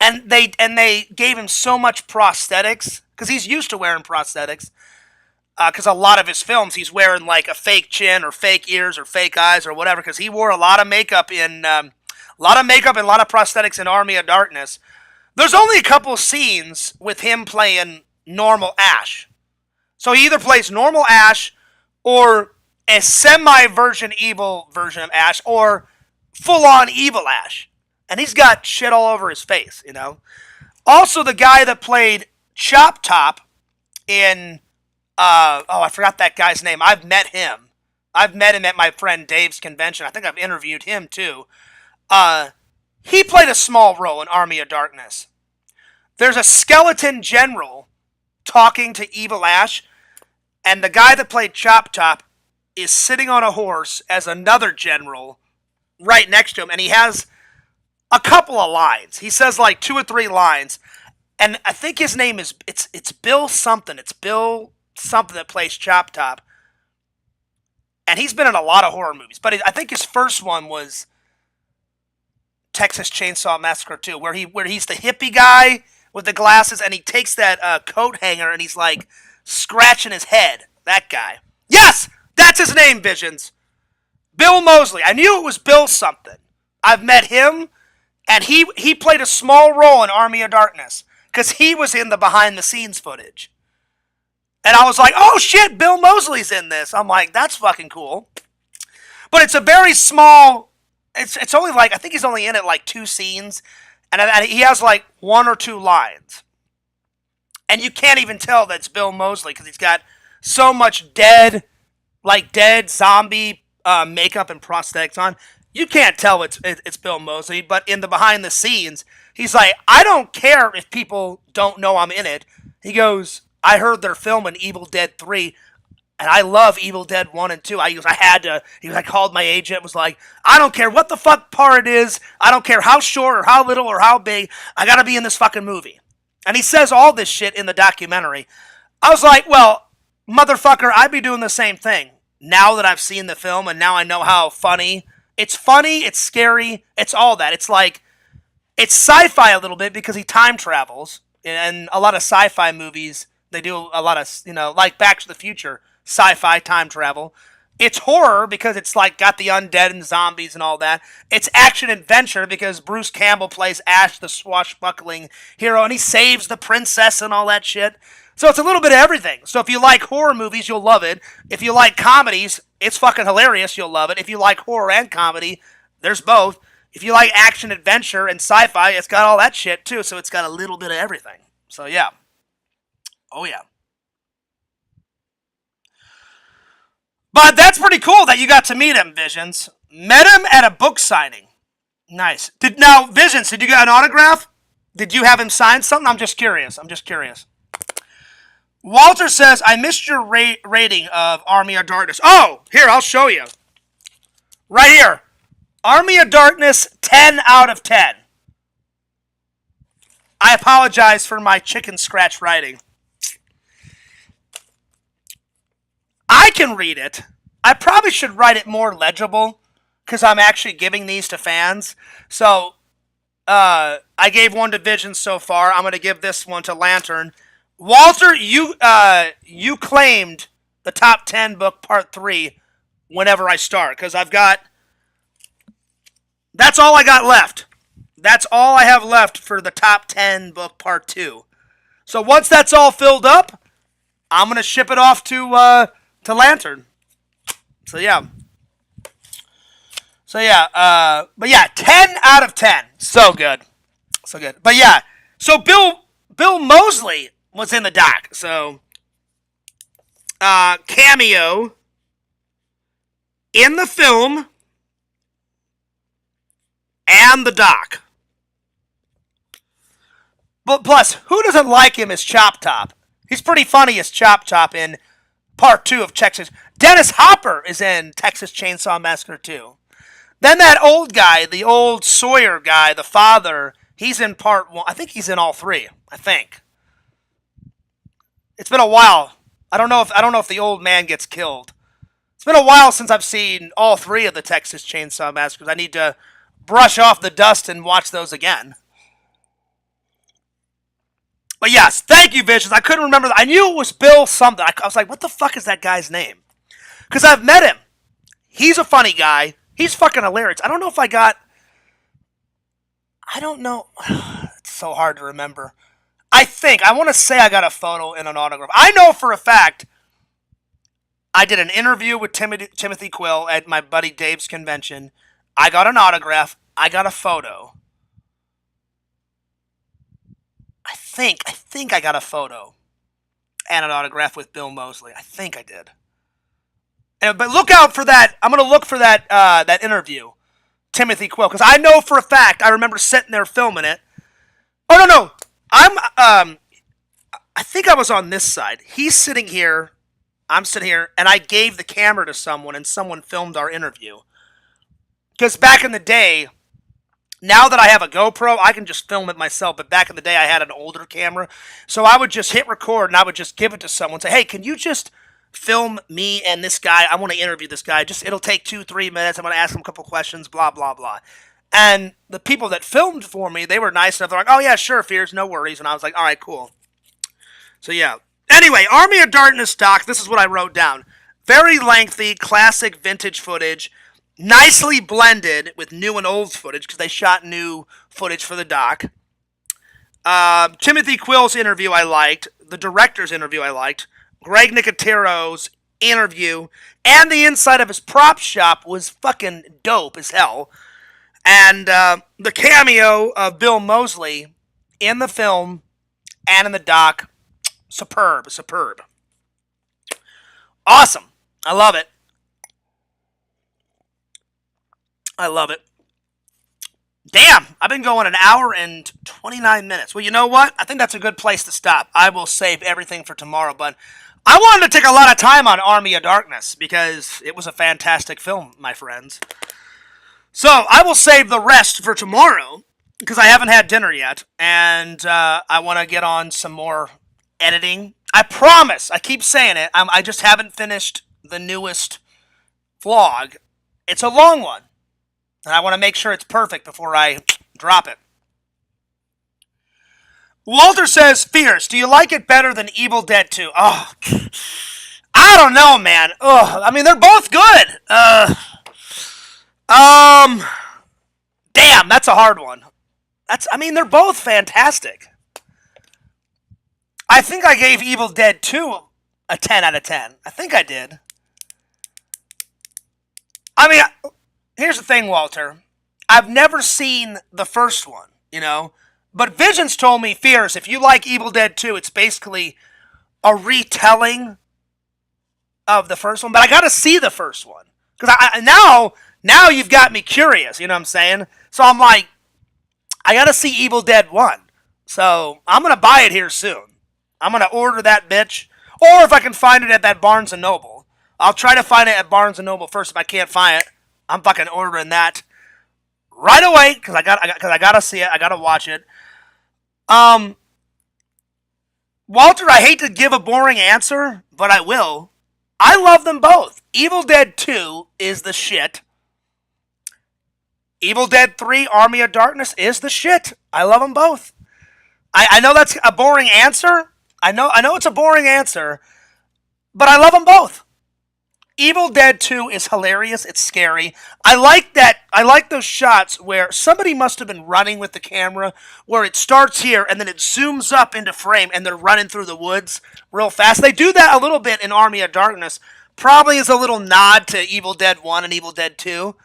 Speaker 1: and they gave him so much prosthetics, because he's used to wearing prosthetics, because a lot of his films he's wearing like a fake chin or fake ears or fake eyes or whatever, because he wore a lot of makeup and a lot of prosthetics in Army of Darkness. There's only a couple of scenes with him playing normal Ash. So he either plays normal Ash or a evil version of Ash or full-on evil Ash. And he's got shit all over his face, you know. Also, the guy that played Chop Top in, I forgot that guy's name. I've met him. I've met him at my friend Dave's convention. I think I've interviewed him, too. He played a small role in Army of Darkness. There's a skeleton general talking to Evil Ash, and the guy that played Chop Top is sitting on a horse as another general right next to him, and he has a couple of lines. He says like 2 or 3 lines, and I think his name is, it's Bill something. It's Bill something that plays Chop Top. And he's been in a lot of horror movies, but I think his first one was Texas Chainsaw Massacre 2, where he's the hippie guy with the glasses, and he takes that coat hanger and he's like scratching his head. That guy. Yes, that's his name, Visions. Bill Moseley. I knew it was Bill something. I've met him, and he played a small role in Army of Darkness because he was in the behind the scenes footage. And I was like, oh shit, Bill Moseley's in this. I'm like, that's fucking cool. But it's a very small. It's only like, I think he's only in it like 2 scenes, and he has like 1 or 2 lines. And you can't even tell that's Bill Moseley because he's got so much dead zombie makeup and prosthetics on. You can't tell it's Bill Moseley, but in the behind the scenes, he's like, I don't care if people don't know I'm in it. He goes, I heard they're filming Evil Dead 3. And I love Evil Dead 1 and 2. I had to. I called my agent, was like, I don't care what the fuck part it is. I don't care how short or how little or how big. I gotta be in this fucking movie. And he says all this shit in the documentary. I was like, well, motherfucker, I'd be doing the same thing. Now that I've seen the film and now I know how funny. It's funny, it's scary, it's all that. It's like, it's sci-fi a little bit because he time travels. And a lot of sci-fi movies, they do a lot of, like Back to the Future. Sci-fi time travel. It's horror because it's like got the undead and zombies and all that. It's action adventure because Bruce Campbell plays Ash, the swashbuckling hero, and he saves the princess and all that shit. So it's a little bit of everything. So if you like horror movies, you'll love it. If you like comedies, it's fucking hilarious. You'll love it. If you like horror and comedy, there's both. If you like action, adventure, and sci-fi, it's got all that shit too. So it's got a little bit of everything. So yeah. Oh yeah. But that's pretty cool that you got to meet him, Visions. Met him at a book signing. Nice. Now, Visions, did you get an autograph? Did you have him sign something? I'm just curious. Walter says, I missed your rating of Army of Darkness. Oh, here, I'll show you. Right here. Army of Darkness, 10 out of 10. I apologize for my chicken scratch writing. I can read it. I probably should write it more legible because I'm actually giving these to fans. So, I gave one to Vision so far. I'm going to give this one to Lantern. Walter, you claimed the top 10 book part 3 whenever I start because that's all I got left. That's all I have left for the top 10 book part 2. So once that's all filled up, I'm going to ship it off to Lantern. So yeah. But yeah, 10 out of 10. So good. But yeah, so Bill Moseley was in the doc. So cameo in the film and the doc. But plus, who doesn't like him as Chop Top? He's pretty funny as Chop Top in part 2 of Texas. Dennis Hopper is in Texas Chainsaw Massacre 2. Then that old guy, the old Sawyer guy, the father, he's in part 1. I think he's in all 3. I think. It's been a while. I don't know if the old man gets killed. It's been a while since I've seen all 3 of the Texas Chainsaw Massacres. I need to brush off the dust and watch those again. But yes, thank you, Visions. I couldn't remember. I knew it was Bill something. I was like, what the fuck is that guy's name? Because I've met him. He's a funny guy. He's fucking hilarious. I don't know. It's so hard to remember. I want to say I got a photo and an autograph. I know for a fact I did an interview with Timothy Quill at my buddy Dave's convention. I got an autograph. I got a photo. I think I got a photo and an autograph with Bill Moseley. I think I did. But look out for that. I'm going to look for that interview, Timothy Quill, because I know for a fact I remember sitting there filming it. Oh no, I think I was on this side. He's sitting here. I'm sitting here, and I gave the camera to someone, and someone filmed our interview. Because back in the day, now that I have a GoPro, I can just film it myself. But back in the day, I had an older camera. So I would just hit record, and I would just give it to someone. Say, hey, can you just film me and this guy? I want to interview this guy. It'll take 2-3 minutes. I'm going to ask him a couple questions, blah, blah, blah. And the people that filmed for me, they were nice enough. They're like, oh, yeah, sure, Fears, no worries. And I was like, all right, cool. So, yeah. Anyway, Army of Darkness doc, this is what I wrote down. Very lengthy, classic vintage footage. Nicely blended with new and old footage because they shot new footage for the doc. Timothy Quill's interview I liked. The director's interview I liked. Greg Nicotero's interview. And the inside of his prop shop was fucking dope as hell. And the cameo of Bill Moseley in the film and in the doc. Superb. Awesome. I love it. Damn, I've been going 1 hour and 29 minutes. Well, you know what? I think that's a good place to stop. I will save everything for tomorrow, but I wanted to take a lot of time on Army of Darkness because it was a fantastic film, my friends. So I will save the rest for tomorrow because I haven't had dinner yet, and I want to get on some more editing. I promise. I keep saying it. I just haven't finished the newest vlog. It's a long one. And I want to make sure it's perfect before I drop it. Walter says, Fierce, do you like it better than Evil Dead 2? Oh, I don't know, man. Ugh, I mean, they're both good. Damn, that's a hard one. They're both fantastic. I think I gave Evil Dead 2 a 10 out of 10. I think I did. I mean, here's the thing, Walter. I've never seen the first one, you know? But Visions told me, Fierce, if you like Evil Dead 2, it's basically a retelling of the first one. But I gotta see the first one. Because now you've got me curious, you know what I'm saying? So I'm like, I gotta see Evil Dead 1. So I'm gonna buy it here soon. I'm gonna order that bitch. Or if I can find it at that Barnes & Noble. I'll try to find it at Barnes & Noble first. If I can't find it, I'm fucking ordering that right away because I gotta see it. I gotta watch it. Walter, I hate to give a boring answer, but I will. I love them both. Evil Dead 2 is the shit. Evil Dead 3 Army of Darkness is the shit. I love them both. I know that's a boring answer. I know it's a boring answer, but I love them both. Evil Dead 2 is hilarious. It's scary. I like that. I like those shots where somebody must have been running with the camera, where it starts here and then it zooms up into frame and they're running through the woods real fast. They do that a little bit in Army of Darkness. Probably is a little nod to Evil Dead 1 and Evil Dead 2.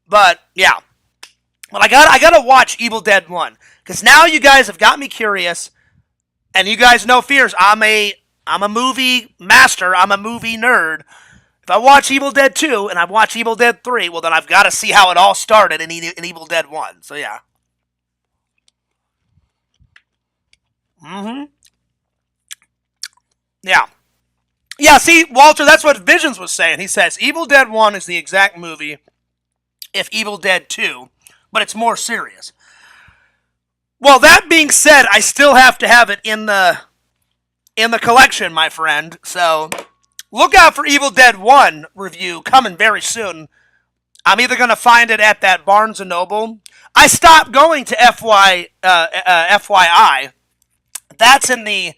Speaker 1: But yeah. Well, I gotta watch Evil Dead 1. Because now you guys have got me curious. And you guys know, Fears, I'm a movie master. I'm a movie nerd. If I watch Evil Dead 2 and I watch Evil Dead 3, well, then I've got to see how it all started in Evil Dead 1. So, yeah. Yeah. Yeah, see, Walter, that's what Visions was saying. He says Evil Dead 1 is the exact movie if Evil Dead 2, but it's more serious. Well, that being said, I still have to have it in the collection, my friend. So look out for Evil Dead 1 review coming very soon. I'm either going to find it at that Barnes & Noble. I stopped going to FYI. That's in the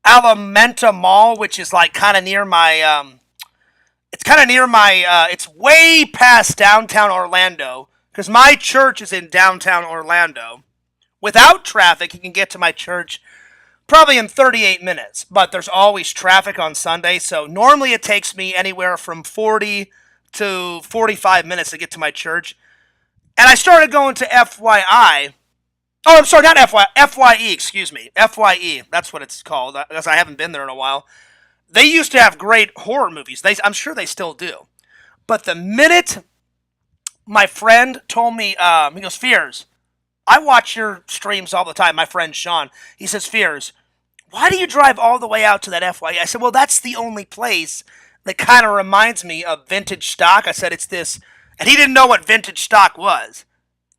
Speaker 1: Alameda Mall, which is like kind of near my... it's way past downtown Orlando. Because my church is in downtown Orlando. Without traffic, you can get to my church probably in 38 minutes. But there's always traffic on Sunday, so normally it takes me anywhere from 40 to 45 minutes to get to my church. And I started going to FYI. Oh, I'm sorry, not FYE, excuse me. FYE, that's what it's called, because I haven't been there in a while. They used to have great horror movies. I'm sure they still do. But the minute my friend told me, he goes, Fears, I watch your streams all the time, my friend Sean. He says, Fears, why do you drive all the way out to that FYE? I said, well, that's the only place that kind of reminds me of vintage stock. I said, it's this. And he didn't know what vintage stock was.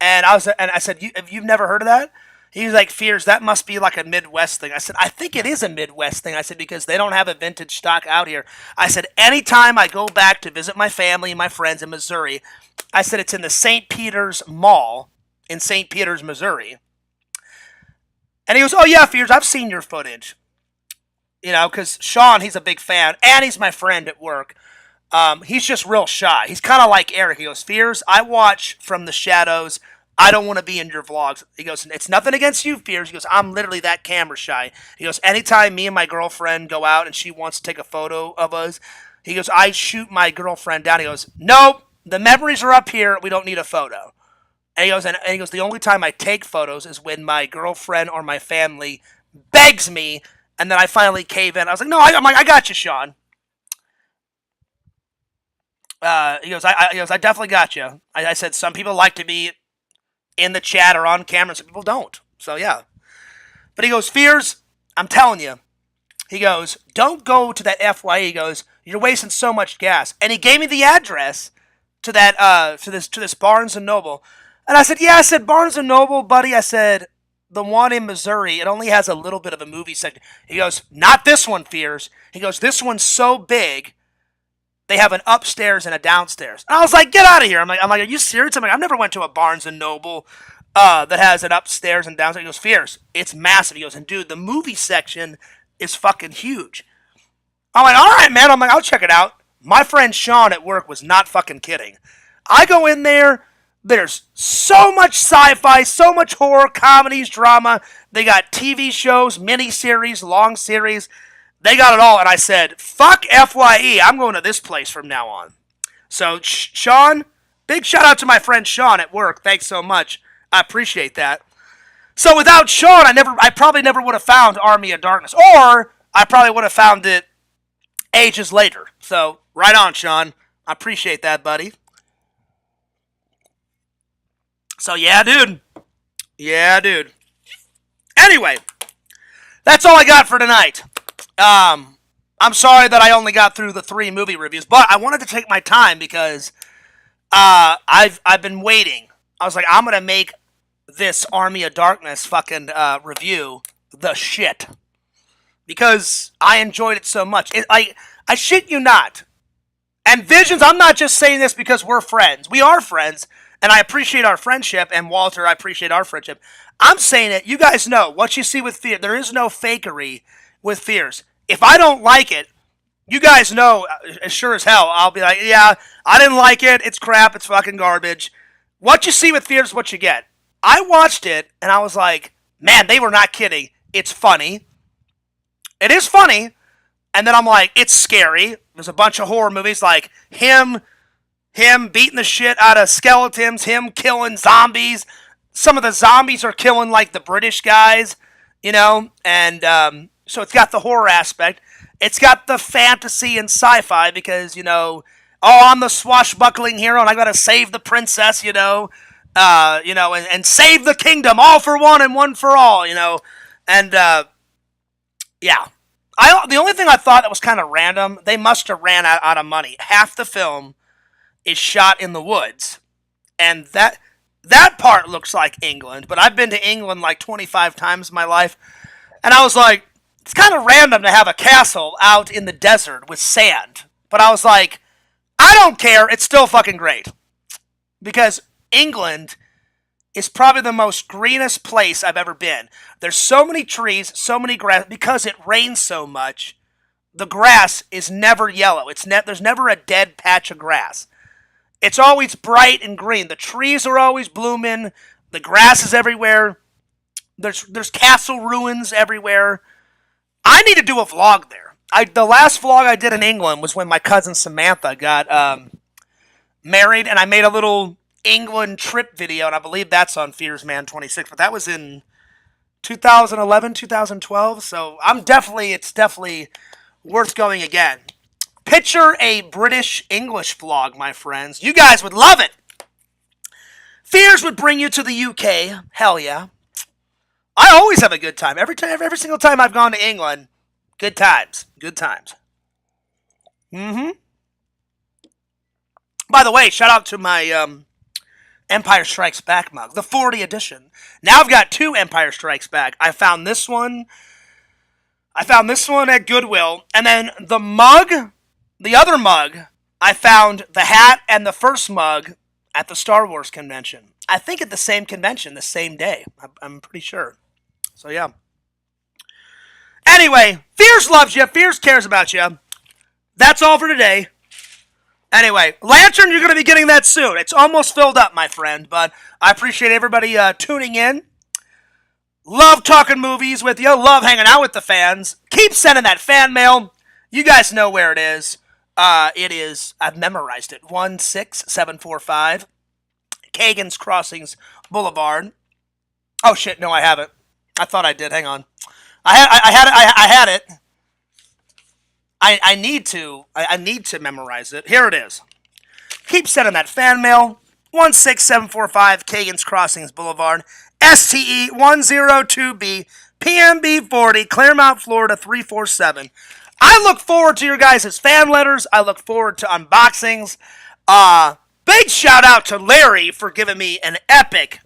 Speaker 1: And I said, you've never heard of that? He was like, Fears, that must be like a Midwest thing. I said, I think it is a Midwest thing. I said, because they don't have a vintage stock out here. I said, anytime I go back to visit my family and my friends in Missouri, I said, it's in the St. Peter's Mall in St. Peters, Missouri. And he goes, oh yeah, Fears, I've seen your footage. You know, because Sean, he's a big fan, and he's my friend at work. He's just real shy. He's kind of like Eric. He goes, Fears, I watch from the shadows. I don't want to be in your vlogs. He goes, it's nothing against you, Fears. He goes, I'm literally that camera shy. He goes, anytime me and my girlfriend go out and she wants to take a photo of us, he goes, I shoot my girlfriend down. He goes, nope, the memories are up here. We don't need a photo. And he goes, the only time I take photos is when my girlfriend or my family begs me, and then I finally cave in. I was like, no, I got you, Sean. He goes, I definitely got you. I said, some people like to be in the chat or on camera, some people don't. So, yeah. But he goes, Fears, I'm telling you. He goes, don't go to that FYE. He goes, you're wasting so much gas. And he gave me the address to that, to this Barnes & Noble. And I said, yeah, I said, Barnes & Noble, buddy. I said, the one in Missouri, it only has a little bit of a movie section. He goes, not this one, Fears. He goes, this one's so big, they have an upstairs and a downstairs. And I was like, get out of here. I'm like, are you serious? I'm like, I've never went to a Barnes & Noble that has an upstairs and downstairs. He goes, Fears, it's massive. He goes, and dude, the movie section is fucking huge. I'm like, all right, man. I'm like, I'll check it out. My friend Sean at work was not fucking kidding. I go in there. There's so much sci-fi, so much horror, comedies, drama. They got TV shows, miniseries, long series. They got it all. And I said, fuck FYE. I'm going to this place from now on. So, Sean, big shout out to my friend Sean at work. Thanks so much. I appreciate that. So without Sean, I probably never would have found Army of Darkness. Or I probably would have found it ages later. So, right on, Sean. I appreciate that, buddy. So, yeah, dude. Yeah, dude. Anyway, that's all I got for tonight. I'm sorry that I only got through the 3 movie reviews, but I wanted to take my time because I've been waiting. I was like, I'm gonna make this Army of Darkness fucking review the shit because I enjoyed it so much. I shit you not. And Visions, I'm not just saying this because we're friends. We are friends, and I appreciate our friendship. And Walter, I appreciate our friendship. I'm saying it. You guys know what you see with Fear. There is no fakery with Fears. If I don't like it, you guys know as sure as hell, I'll be like, yeah, I didn't like it. It's crap. It's fucking garbage. What you see with Fears is what you get. I watched it, and I was like, man, they were not kidding. It's funny. It is funny. And then I'm like, it's scary. There's a bunch of horror movies like him beating the shit out of skeletons, him killing zombies. Some of the zombies are killing, like, the British guys, you know? And so it's got the horror aspect. It's got the fantasy and sci-fi because, you know, oh, I'm the swashbuckling hero and I gotta save the princess, you know, and save the kingdom, all for one and one for all, you know? And, yeah. The only thing I thought that was kind of random, they must have ran out of money. Half the film is shot in the woods. And that part looks like England, but I've been to England like 25 times in my life. And I was like, it's kind of random to have a castle out in the desert with sand. But I was like, I don't care. It's still fucking great. Because England is probably the most greenest place I've ever been. There's so many trees, so many grass. Because it rains so much, the grass is never yellow. There's never a dead patch of grass. It's always bright and green. The trees are always blooming. The grass is everywhere. There's castle ruins everywhere. I need to do a vlog there. The last vlog I did in England was when my cousin Samantha got married, and I made a little England trip video, and I believe that's on Fears Man 26, but that was in 2011, 2012, so it's definitely worth going again. Picture a British-English vlog, my friends. You guys would love it. Fears would bring you to the UK. Hell yeah. I always have a good time. Every single time I've gone to England, good times. Good times. Mm-hmm. By the way, shout out to my Empire Strikes Back mug, the 40 edition. Now I've got 2 Empire Strikes Back. I found this one at Goodwill, and then the other mug, I found the hat and the first mug at the Star Wars convention. I think at the same convention, the same day. I'm pretty sure. So, yeah. Anyway, Fears loves you. Fears cares about you. That's all for today. Anyway, Lantern, you're going to be getting that soon. It's almost filled up, my friend, but I appreciate everybody tuning in. Love talking movies with you. Love hanging out with the fans. Keep sending that fan mail. You guys know where it is. I've memorized it, 16745 CAGAN's Crossings Boulevard. Oh, shit, no, I haven't. I thought I did. Hang on. I had it. I need to memorize it. Here it is. Keep sending that fan mail. 16745 CAGAN's Crossings Boulevard. STE 102B PMB 40 Claremont, Florida 347. I look forward to your guys' fan letters. I look forward to unboxings. Big shout out to Larry for giving me an epic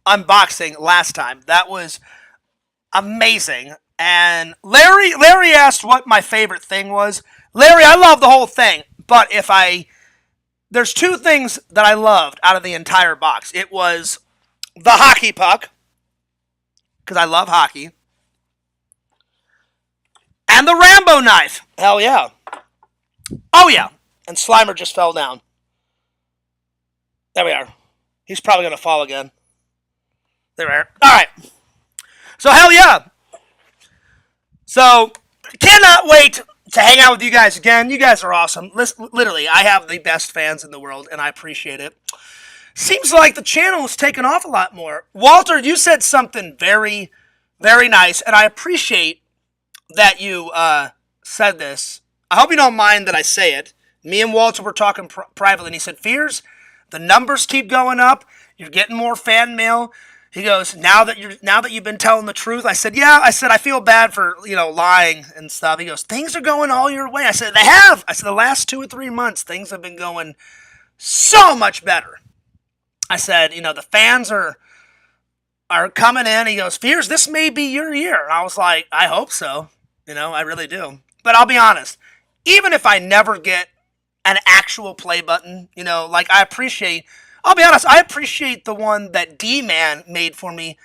Speaker 1: unboxing last time. That was amazing. And Larry asked what my favorite thing was. Larry, I love the whole thing, but there's 2 things that I loved out of the entire box. It was the hockey puck, because I love hockey, and the Rambo knife. Hell yeah. Oh yeah. And Slimer just fell down. There we are. He's probably going to fall again. There we are. All right. So, hell yeah. So, cannot wait to hang out with you guys again. You guys are awesome. Literally, I have the best fans in the world, and I appreciate it. Seems like the channel is taking off a lot more. Walter, you said something very, very nice, and I appreciate that you said this. I hope you don't mind that I say it. Me and Walter were talking privately, and he said, Fears, the numbers keep going up. You're getting more fan mail. He goes, now that you've been telling the truth. I said, yeah. I said, I feel bad for, lying and stuff. He goes, things are going all your way. I said, they have. I said, the last 2 or 3 months, things have been going so much better. I said, the fans are coming in. He goes, Fears, this may be your year. And I was like, I hope so. I really do. But I'll be honest, even if I never get an actual play button, I'll be honest, I appreciate the one that D-Man made for me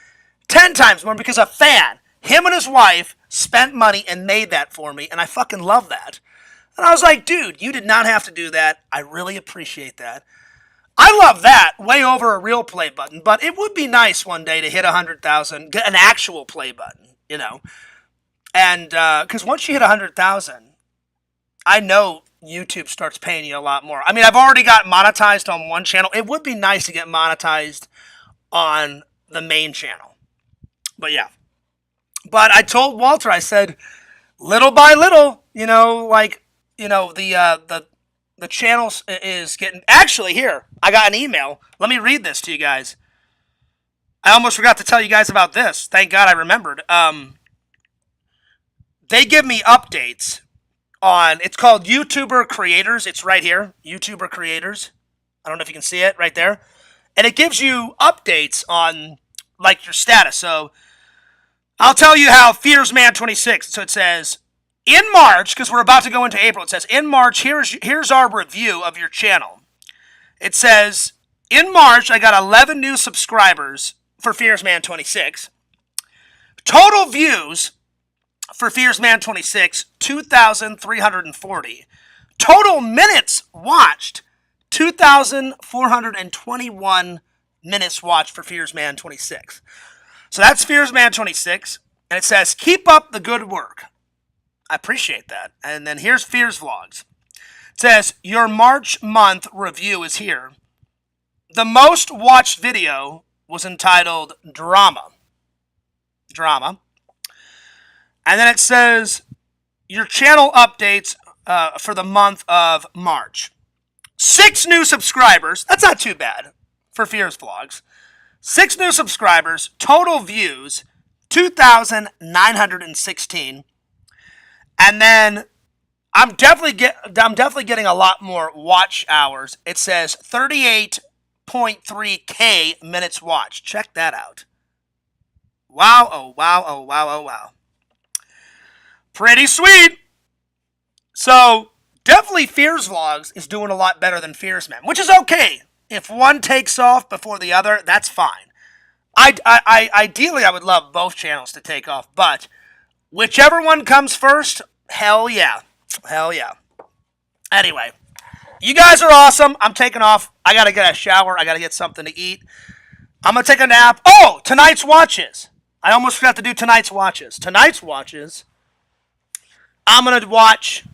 Speaker 1: 10 times more because a fan, him and his wife, spent money and made that for me, and I fucking love that. And I was like, dude, you did not have to do that. I really appreciate that. I love that way over a real play button, but it would be nice one day to hit 100,000, get an actual play button, And because once you hit 100,000, I know YouTube starts paying you a lot more. I mean, I've already got monetized on one channel. It would be nice to get monetized on the main channel. But yeah. But I told Walter, I said, little by little, the channel is getting... Actually, here, I got an email. Let me read this to you guys. I almost forgot to tell you guys about this. Thank God I remembered. They give me updates on, it's called YouTuber Creators. It's right here, YouTuber Creators. I don't know if you can see it right there. And it gives you updates on, your status. So, I'll tell you how FearsMan26, so it says, in March, because we're about to go into April, it says, in March, here's our review of your channel. It says, in March, I got 11 new subscribers for FearsMan26. Total views for FearsMan26, 2,340. Total minutes watched, 2,421 minutes watched for FearsMan26. So that's FearsMan26, and it says, keep up the good work. I appreciate that. And then here's Fears Vlogs. It says, your March month review is here. The most watched video was entitled Drama. And then it says, your channel updates for the month of March. 6 new subscribers. That's not too bad for Fears Vlogs. 6 new subscribers. Total views, 2,916. And then I'm definitely getting a lot more watch hours. It says 38.3K minutes watched. Check that out. Wow, oh wow, oh wow, oh wow. Pretty sweet. So, definitely Fears Vlogs is doing a lot better than Fearsman, which is okay. If one takes off before the other, that's fine. Ideally, I would love both channels to take off, but whichever one comes first, hell yeah. Hell yeah. Anyway, you guys are awesome. I'm taking off. I got to get a shower. I got to get something to eat. I'm going to take a nap. Oh, tonight's watches. I almost forgot to do tonight's watches. Tonight's watches, I'm going to watch...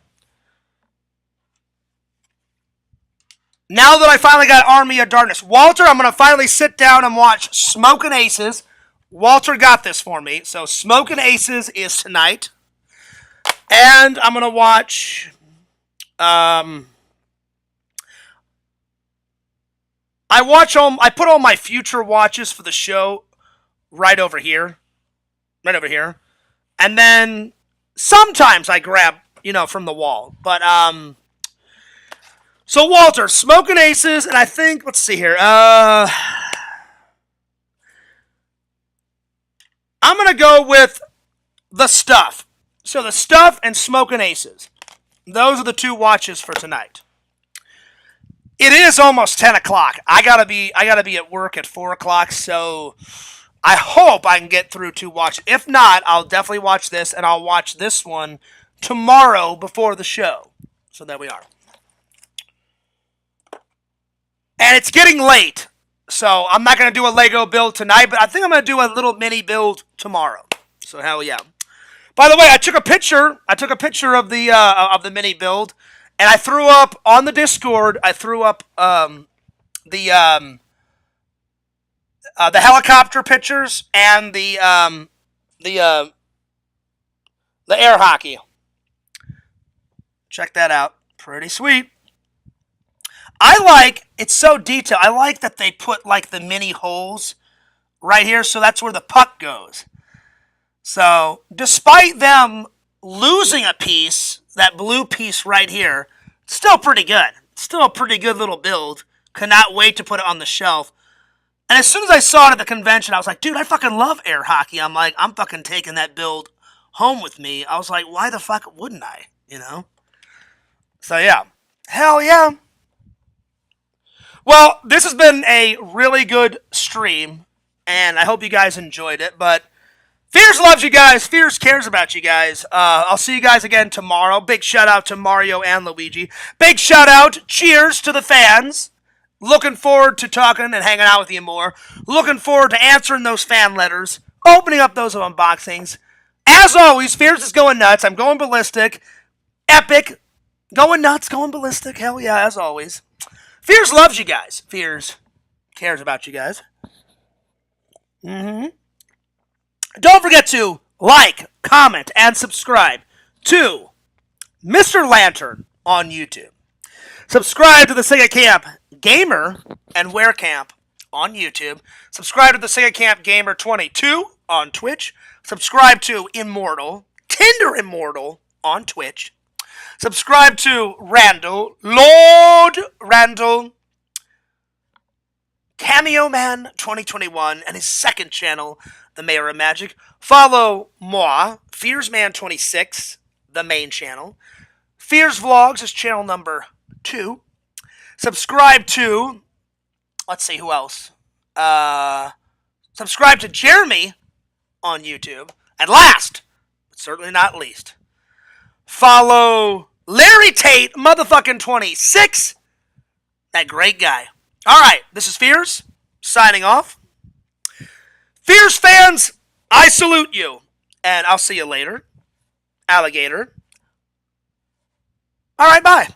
Speaker 1: Now that I finally got Army of Darkness. Walter, I'm going to finally sit down and watch Smokin' Aces. Walter got this for me. So Smokin' Aces is tonight. And I'm going to watch... I put all my future watches for the show right over here. Right over here. And then sometimes I grab, from the wall. But, so, Walter, Smokin' Aces, and I think, let's see here, I'm going to go with The Stuff. So, The Stuff and Smokin' Aces. Those are the 2 watches for tonight. It is almost 10 o'clock. I gotta be at work at 4 o'clock, so I hope I can get through 2 watches. If not, I'll definitely watch this, and I'll watch this one tomorrow before the show. So, there we are. And it's getting late, so I'm not going to do a Lego build tonight, but I think I'm going to do a little mini build tomorrow. So hell yeah. By the way, I took a picture. Of the mini build, and I threw up on the Discord. I threw up the helicopter pictures and the air hockey. Check that out. Pretty sweet. I like, it's so detailed. I like that they put like the mini holes right here, so that's where the puck goes. So, despite them losing a piece, that blue piece right here, still pretty good. Still a pretty good little build. Cannot wait to put it on the shelf. And as soon as I saw it at the convention, I was like, dude, I fucking love air hockey. I'm like, I'm fucking taking that build home with me. I was like, why the fuck wouldn't I? You know? So, yeah. Hell yeah. Well, this has been a really good stream, and I hope you guys enjoyed it, but Fears loves you guys. Fears cares about you guys. I'll see you guys again tomorrow. Big shout out to Mario and Luigi. Big shout out, cheers to the fans. Looking forward to talking and hanging out with you more. Looking forward to answering those fan letters, opening up those unboxings. As always, Fears is going nuts. I'm going ballistic. Epic. Going nuts, going ballistic. Hell yeah, as always. Fears loves you guys. Fears cares about you guys. Don't forget to like, comment, and subscribe to Mr. Lantern on YouTube. Subscribe to the Sega Camp Gamer and Wear Camp on YouTube. Subscribe to the Sega Camp Gamer 22 on Twitch. Subscribe to Immortal, Tinder Immortal on Twitch. Subscribe to Randall, Lord Randall, Cameo Man 2021, and his second channel, The Mayor of Magic. Follow moi, Fearsman26, the main channel. Fears Vlogs is channel number 2. Subscribe to, let's see, who else? Subscribe to Jeremy on YouTube. And last, but certainly not least, follow Larry Tate, motherfucking 26. That great guy. All right, this is Fears, signing off. Fears fans, I salute you. And I'll see you later. Alligator. All right, bye.